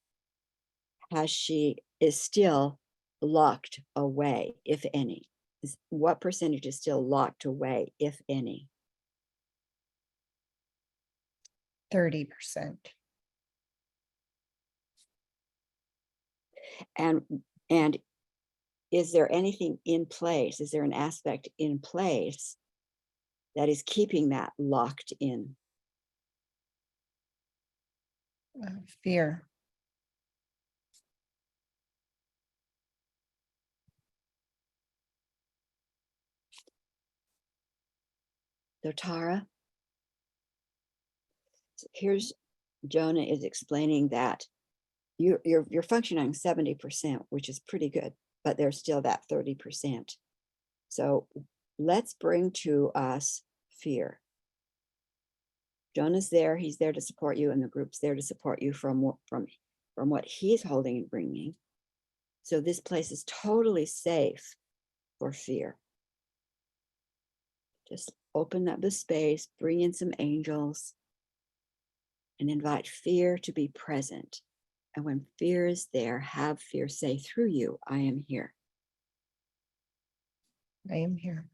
is still locked away, if any? What percentage is still locked away, if any? 30%. And is there anything in place? Is there an aspect in place that is keeping that locked in? Fear. So Tara, here's Jonah is explaining that you're functioning 70%, which is pretty good, but there's still that 30%. So let's bring to us fear. Jonah's there, he's there to support you, and the group's there to support you from what he's holding and bringing. So this place is totally safe for fear. Just open up the space, bring in some angels, and invite fear to be present. And when fear is there, have fear say through you, I am here. I am here.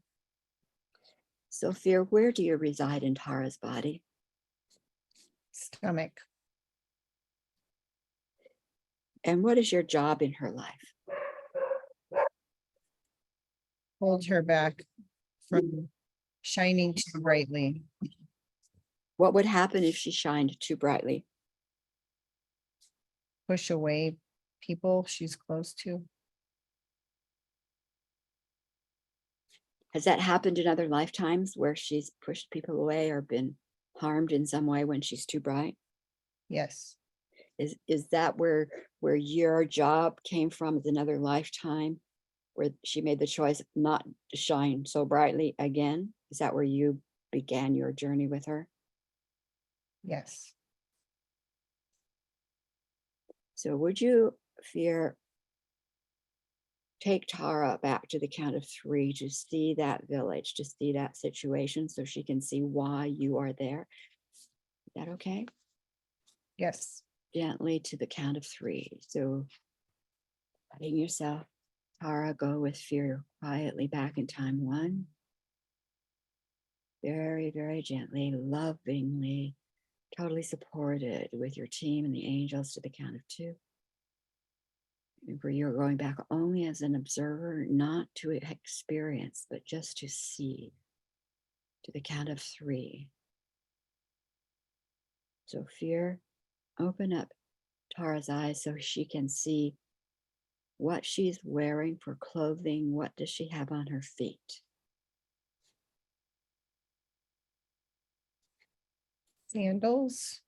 So fear, where do you reside in Tara's body? Stomach. And what is your job in her life? Hold her back from shining too brightly. What would happen if she shined too brightly? Push away people she's close to. Has that happened in other lifetimes where she's pushed people away or been harmed in some way when she's too bright? Yes. Is that where your job came from, is another lifetime where she made the choice not to shine so brightly again? Is that where you began your journey with her? Yes. So would you, fear, take Tara back to the count of 3 to see that village, to see that situation so she can see why you are there? Is that okay? Yes. Gently to the count of 3. So letting yourself, Tara, go with fear quietly back in time. 1. Very, very gently, lovingly, totally supported with your team and the angels to the count of 2. Where you're going back only as an observer, not to experience, but just to see, to the count of 3. So fear, open up Tara's eyes so she can see what she's wearing for clothing. What does she have on her feet? Sandals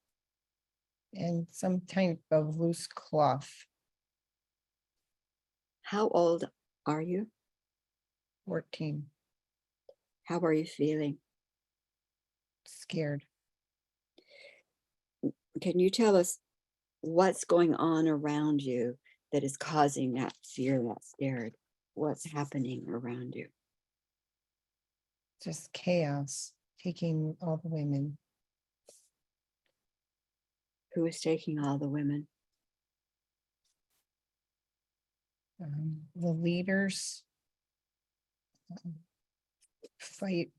and some type of loose cloth. How old are you? 14. How are you feeling? Scared. Can you tell us what's going on around you that is causing that fear, that scared? What's happening around you? Just chaos, taking all the women. Who is taking all the women? The leaders fight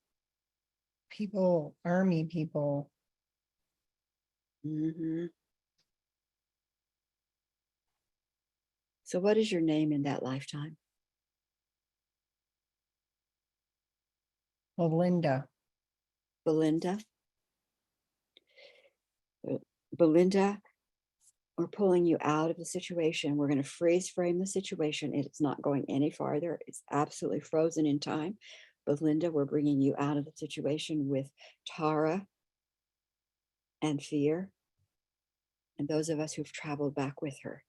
people, army people. Mhm. So what is your name in that lifetime? Belinda. Belinda? Belinda, we're pulling you out of the situation. We're going to freeze frame the situation. It's not going any farther. It's absolutely frozen in time. Belinda, we're bringing you out of the situation with Tara and fear, and those of us who've traveled back with her.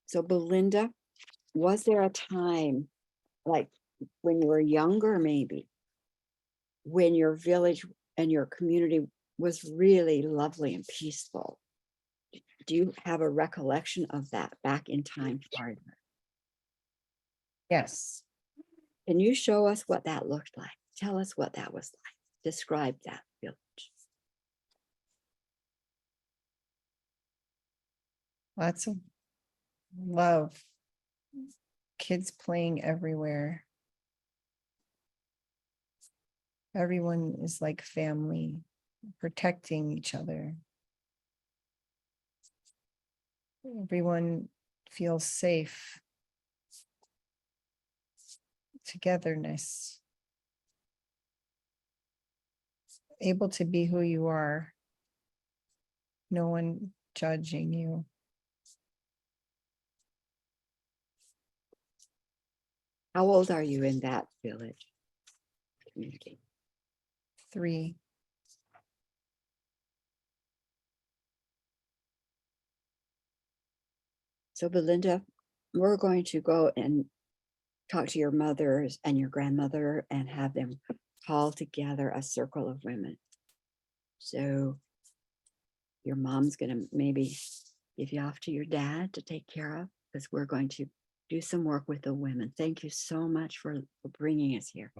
So Belinda, was there a time, like when you were younger, maybe, when your village and your community was really lovely and peaceful? Do you have a recollection of that back in time farther? Yes. Can you show us what that looked like? Tell us what that was like. Describe that village. Lots of love. Kids playing everywhere. Everyone is like family, protecting each other. Everyone feels safe. Togetherness. Able to be who you are. No one judging you. How old are you in that village community? 3. So Belinda, we're going to go and talk to your mothers and your grandmother and have them call together a circle of women. So your mom's going to maybe give you off to your dad to take care of, because we're going to do some work with the women. Thank you so much for bringing us here.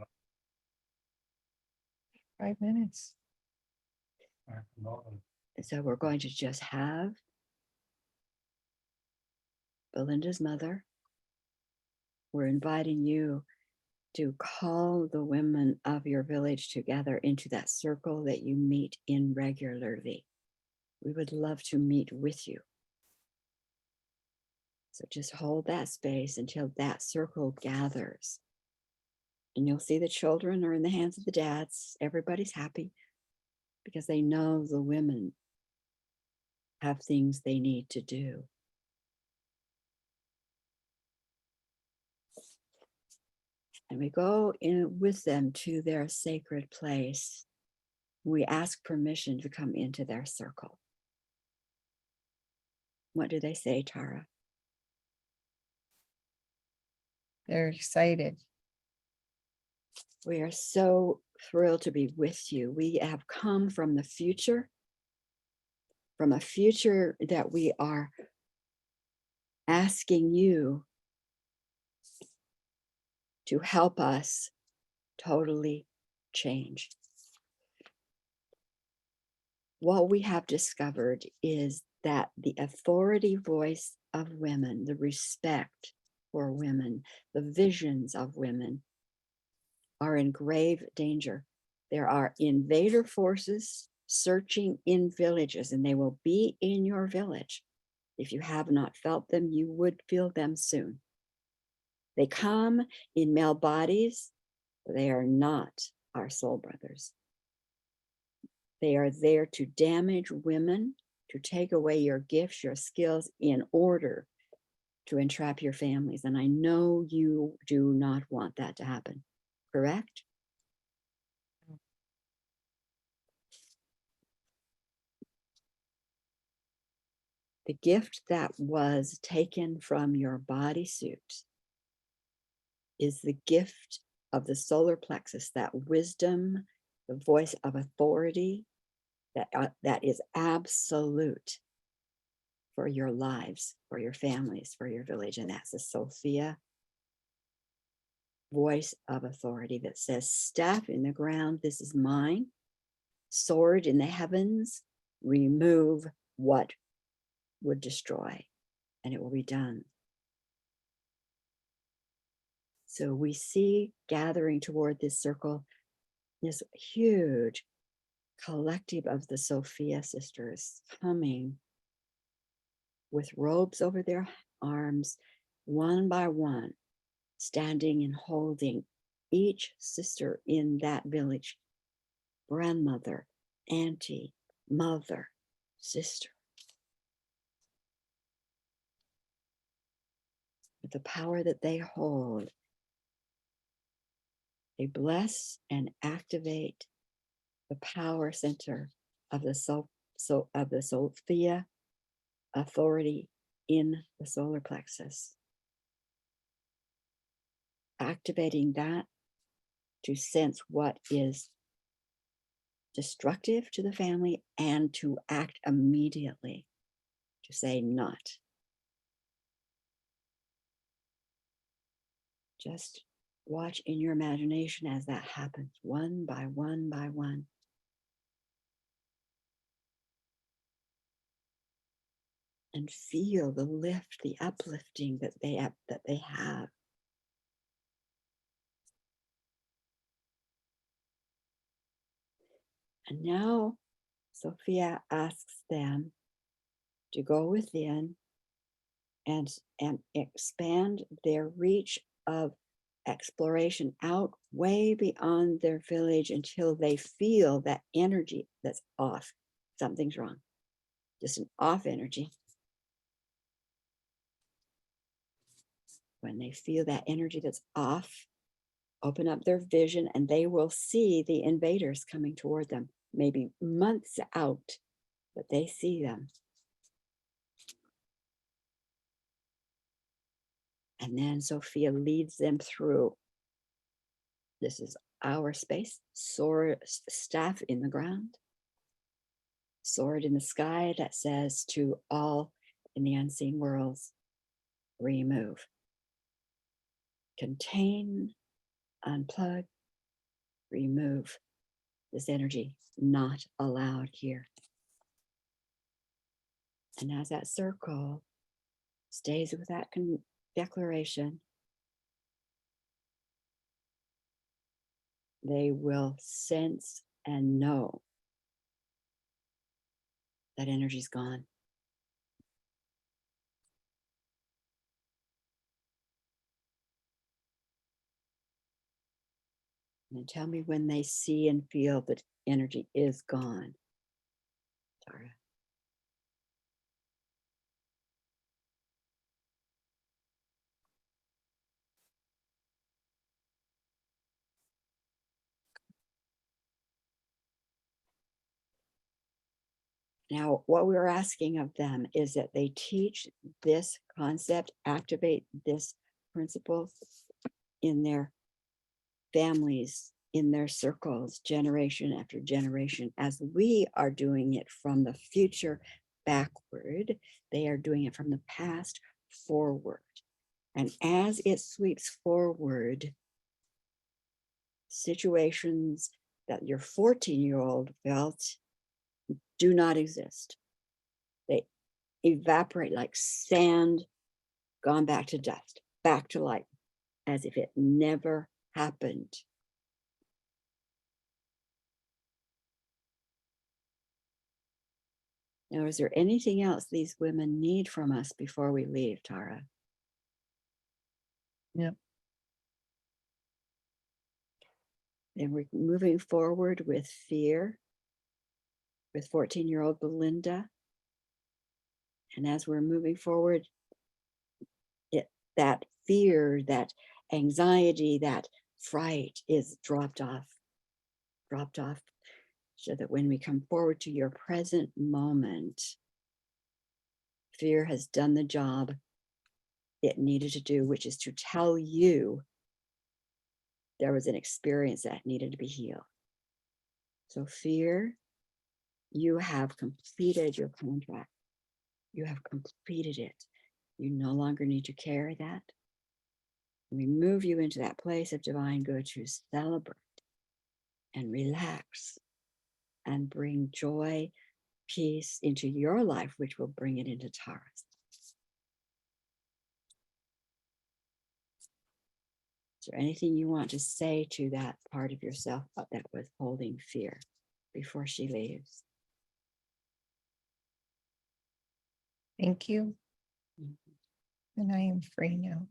5 minutes. So we're going to just have Belinda's mother. We're inviting you to call the women of your village together into that circle that you meet in regularly. We would love to meet with you. So just hold that space until that circle gathers. And you'll see the children are in the hands of the dads. Everybody's happy because they know the women have things they need to do. And we go in with them to their sacred place. We ask permission to come into their circle. What do they say, Tara? They're excited. We are so thrilled to be with you. We have come from the future, from a future that we are asking you to help us totally change. What we have discovered is that the authority voice of women, the respect for women, the visions of women are in grave danger. There are invader forces searching in villages, and they will be in your village. If you have not felt them, you would feel them soon. They come in male bodies. They are not our soul brothers. They are there to damage women, to take away your gifts, your skills, in order to entrap your families. And I know you do not want that to happen, correct? The gift that was taken from your bodysuit is the gift of the solar plexus, that wisdom, the voice of authority that is absolute for your lives, for your families, for your village. And that's the Sophia voice of authority that says, staff in the ground, this is mine. Sword in the heavens, remove what would destroy, and it will be done. So we see gathering toward this circle this huge collective of the Sophia sisters coming with robes over their arms, one by one, standing and holding each sister in that village, grandmother, auntie, mother, sister. With the power that they hold, they bless and activate the power center of the Sophia authority in the solar plexus, activating that to sense what is destructive to the family and to act immediately, to say not. Just watch in your imagination as that happens, one by one by one. And feel the lift, the uplifting that they have. And now Sophia asks them to go within and expand their reach of exploration out way beyond their village until they feel that energy that's off. Something's wrong. Just an off energy. When they feel that energy that's off, open up their vision and they will see the invaders coming toward them, maybe months out, but they see them. And then Sophia leads them through. This is our space, sword, staff in the ground, sword in the sky that says to all in the unseen worlds, remove, contain, unplug, remove this energy, not allowed here. And as that circle stays with that declaration, they will sense and know that energy's gone. And tell me when they see and feel that energy is gone, Tara. Now, what we're asking of them is that they teach this concept, activate this principle in their families, in their circles, generation after generation, as we are doing it from the future backward. They are doing it from the past forward. And as it sweeps forward, situations that your 14-year-old felt do not exist. They evaporate like sand, gone back to dust, back to light, as if it never happened. Now, is there anything else these women need from us before we leave, Tara? Yep. And we're moving forward with fear, with 14-year-old Belinda. And as we're moving forward, that fear, that anxiety, that fright is dropped off, so that when we come forward to your present moment, fear has done the job it needed to do, which is to tell you there was an experience that needed to be healed. So fear, you have completed your contract. You have completed it. You no longer need to carry that. We move you into that place of divine good to celebrate and relax and bring joy, peace into your life, which will bring it into Tara's. Is there anything you want to say to that part of yourself that was holding fear before she leaves? Thank you. And I am free now.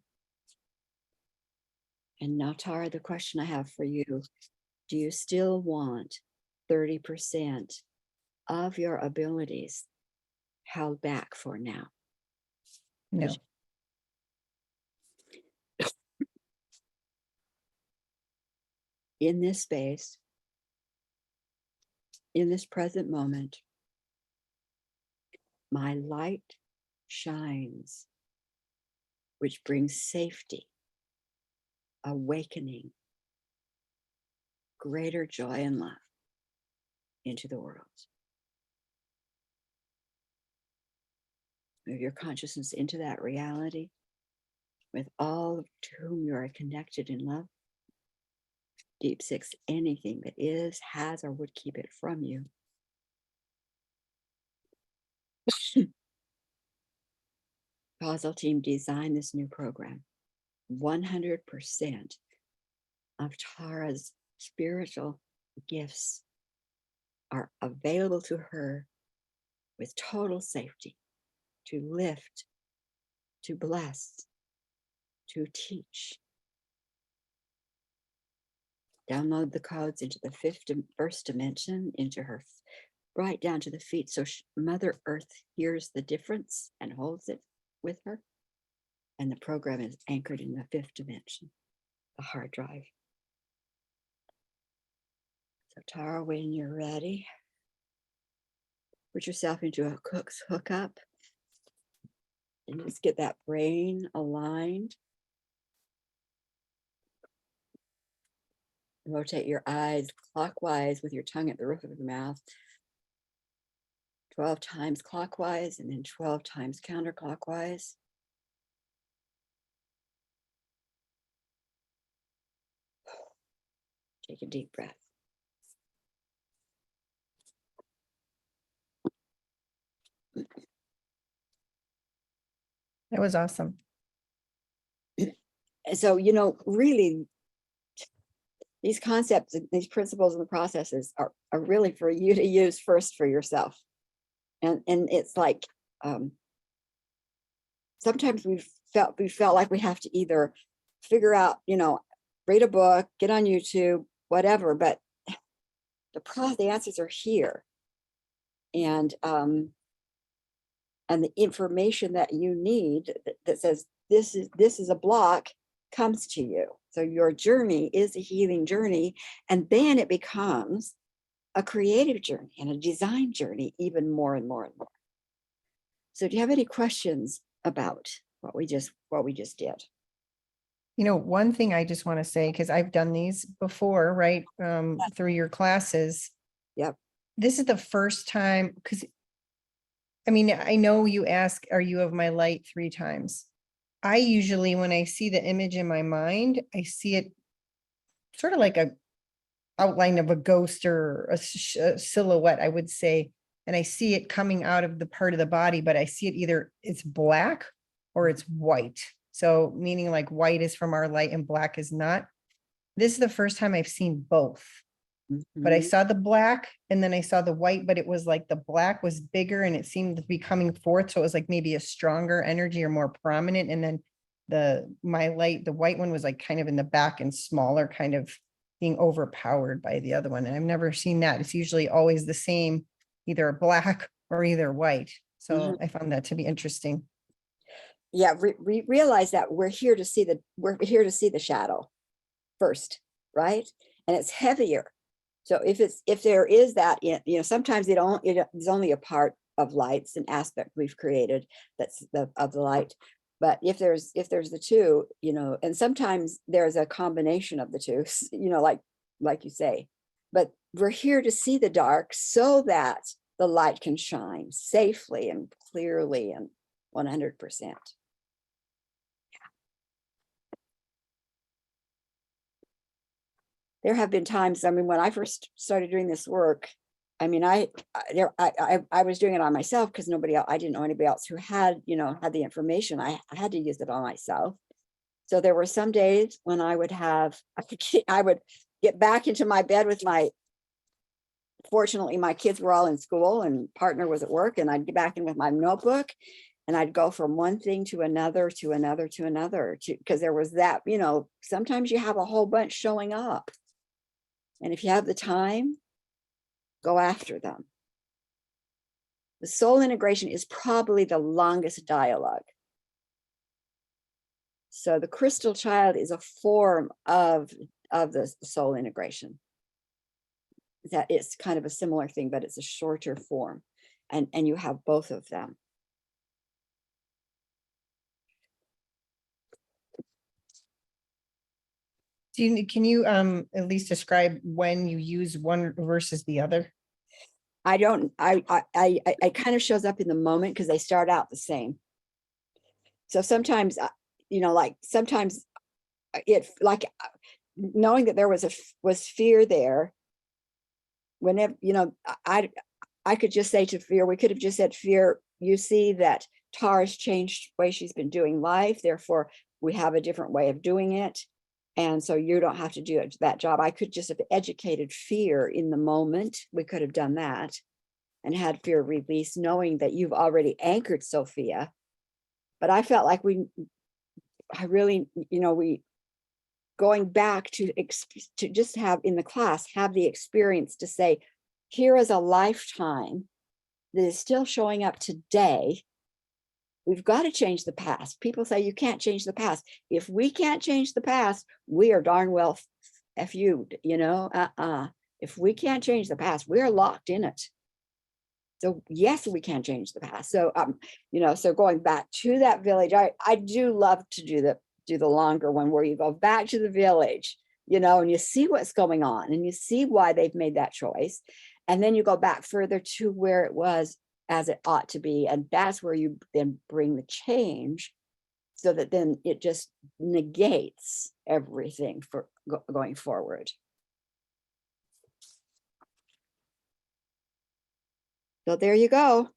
And now, Tara, the question I have for you, do you still want 30% of your abilities held back for now? No. In this space, in this present moment, my light shines, which brings safety, awakening, greater joy and love into the world. Move your consciousness into that reality with all to whom you are connected in love. Deep Six, anything that is, has, or would keep it from you. Causal team designed this new program. 100% of Tara's spiritual gifts are available to her with total safety to lift, to bless, to teach. Download the codes into the first dimension, into her, right down to the feet, so Mother Earth hears the difference and holds it with her. And the program is anchored in the 5th dimension, the hard drive. So Tara, when you're ready, put yourself into a cook's hookup and just get that brain aligned. Rotate your eyes clockwise with your tongue at the roof of your mouth. 12 times clockwise and then 12 times counterclockwise. Take a deep breath. That was awesome. And so, really, these concepts, these principles and the processes are really for you to use first for yourself. And it's like, sometimes we felt like we have to either figure out, read a book, get on YouTube, whatever, but the answers are here. And the information that you need that says this is a block comes to you. So your journey is a healing journey, and then it becomes a creative journey and a design journey, even more and more and more. So do you have any questions about what we just did? One thing I just want to say, because I've done these before, right? Through your classes. Yep. This is the first time, because I know you ask, are you of my light 3 times? I usually, when I see the image in my mind, I see it sort of like a outline of a ghost or a silhouette, I would say. And I see it coming out of the part of the body, but I see it either it's black or it's white. So meaning like white is from our light and black is not. This is the first time I've seen both. But I saw the black and then I saw the white, but it was like the black was bigger and it seemed to be coming forth. So it was like maybe a stronger energy or more prominent. And then my light, the white one was like kind of in the back and smaller, kind of being overpowered by the other one. And I've never seen that. It's usually always the same, either black or either white. So I found that to be interesting. Yeah, realize that we're here to see the shadow first, right? And it's heavier. So if there is that, sometimes it's only a part of light's an aspect we've created that's of the light. But if there's the two, and sometimes there's a combination of the two, like you say. But we're here to see the dark so that the light can shine safely and clearly and 100%. There have been times, when I first started doing this work, I was doing it on myself because I didn't know anybody else who had the information. I had to use it on myself. So there were some days when I would get back into my bed with fortunately, my kids were all in school and partner was at work, and I'd get back in with my notebook and I'd go from one thing to another, because there was that, sometimes you have a whole bunch showing up. And if you have the time, go after them. The soul integration is probably the longest dialogue. So the crystal child is a form of the soul integration. That it's kind of a similar thing, but it's a shorter form. And you have both of them. Can you at least describe when you use one versus the other? I kind of shows up in the moment because they start out the same. So sometimes, sometimes it knowing that there was fear there. Whenever, I could just say to fear, we could have just said, fear, you see that Tara's changed the way she's been doing life. Therefore, we have a different way of doing it. And so you don't have to do that job. I could just have educated fear in the moment. We could have done that and had fear release, knowing that you've already anchored Sophia. But I felt like we going back to just have in the class, have the experience to say, here is a lifetime that is still showing up today. We've got to change the past. People say you can't change the past. If we can't change the past, we are darn well FU'd, If we can't change the past, we are locked in it. So yes, we can change the past. So, so going back to that village, I do love to do the longer one where you go back to the village, and you see what's going on and you see why they've made that choice. And then you go back further to where it was as it ought to be. And that's where you then bring the change so that then it just negates everything for going forward. So there you go.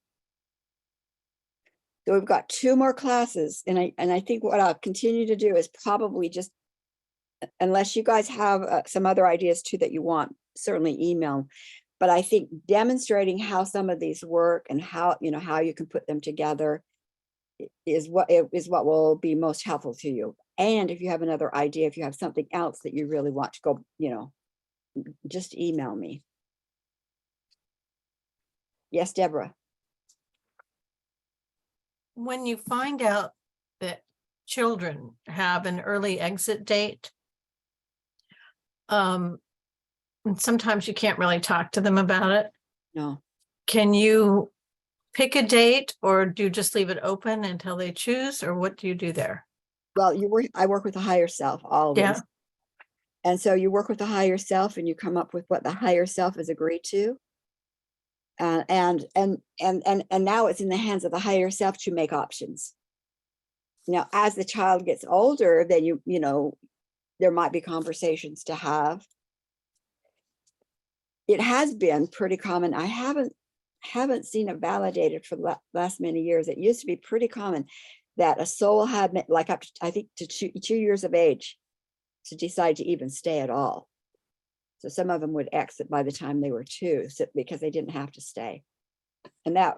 So we've got 2 more classes, and I think what I'll continue to do is probably just, unless you guys have some other ideas too that you want, certainly email. But I think demonstrating how some of these work and how you can put them together is what will be most helpful to you. And if you have another idea, if you have something else that you really want to go, just email me. Yes, Deborah. When you find out that children have an early exit date, and sometimes you can't really talk to them about it. No. Can you pick a date, or do you just leave it open until they choose, or what do you do there? Well, I work with the higher self always. Yeah. And so you work with the higher self and you come up with what the higher self has agreed to. And now it's in the hands of the higher self to make options. Now, as the child gets older, then there might be conversations to have. It has been pretty common. I haven't seen it validated for the last many years. It used to be pretty common that a soul had like up to, I think, to 2 years of age to decide to even stay at all. So some of them would exit by the time they were 2, because they didn't have to stay. And that,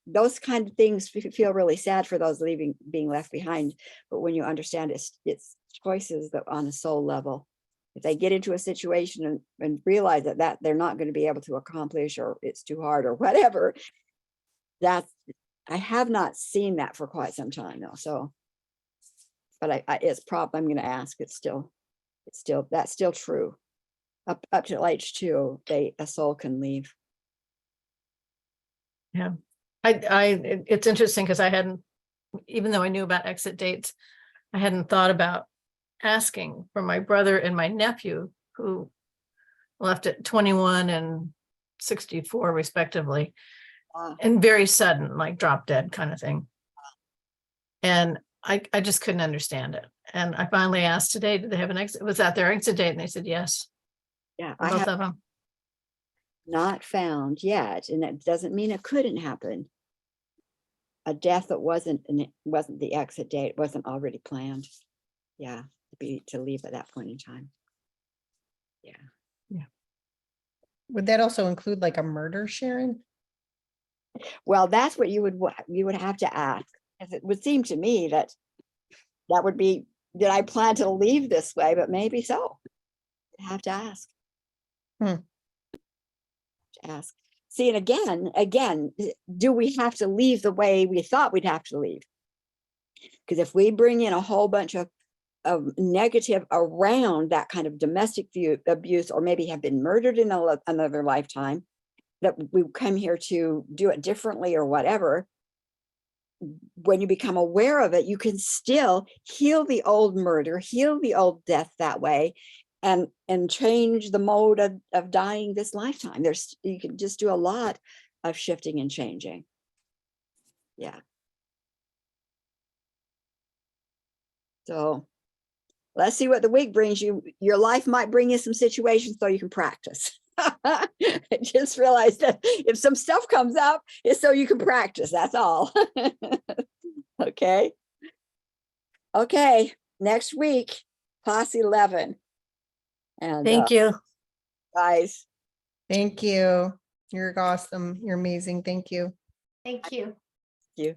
those kind of things feel really sad for those being left behind. But when you understand it's choices that on a soul level, if they get into a situation and realize that they're not going to be able to accomplish, or it's too hard or whatever, I have not seen that for quite some time though. So, but it's probably, I'm going to ask, that's still true. Up to age 2, a soul can leave. Yeah, it's interesting because I hadn't, even though I knew about exit dates, I hadn't thought about asking for my brother and my nephew, who left at 21 and 64 respectively, and very sudden, like drop dead kind of thing. And I just couldn't understand it. And I finally asked today, did they have an exit? Was that their exit date? And they said yes. Yeah, Both of them. Not found yet, and it doesn't mean it couldn't happen. A death that wasn't the exit date, wasn't already planned. yeah, to leave at that point in time. Yeah. Would that also include like a murder, Sharon? Well, that's what you would have to ask. 'Cause it would seem to me that would be, did I plan to leave this way? But maybe so. Have to ask. Hmm. To ask. See, and again, do we have to leave the way we thought we'd have to leave? Because if we bring in a whole bunch of negative around that kind of domestic abuse, or maybe have been murdered in another lifetime, that we come here to do it differently or whatever, when you become aware of it, you can still heal the old murder, heal the old death that way, and change the mode of dying this lifetime. You can just do a lot of shifting and changing. Yeah. So let's see what the week brings you. Your life might bring you some situations so you can practice. I just realized that if some stuff comes up, it's so you can practice. That's all. Okay. Okay. Next week, class 11. And Thank you. guys, Thank you. You're awesome. You're amazing. Thank you. Thank you. you.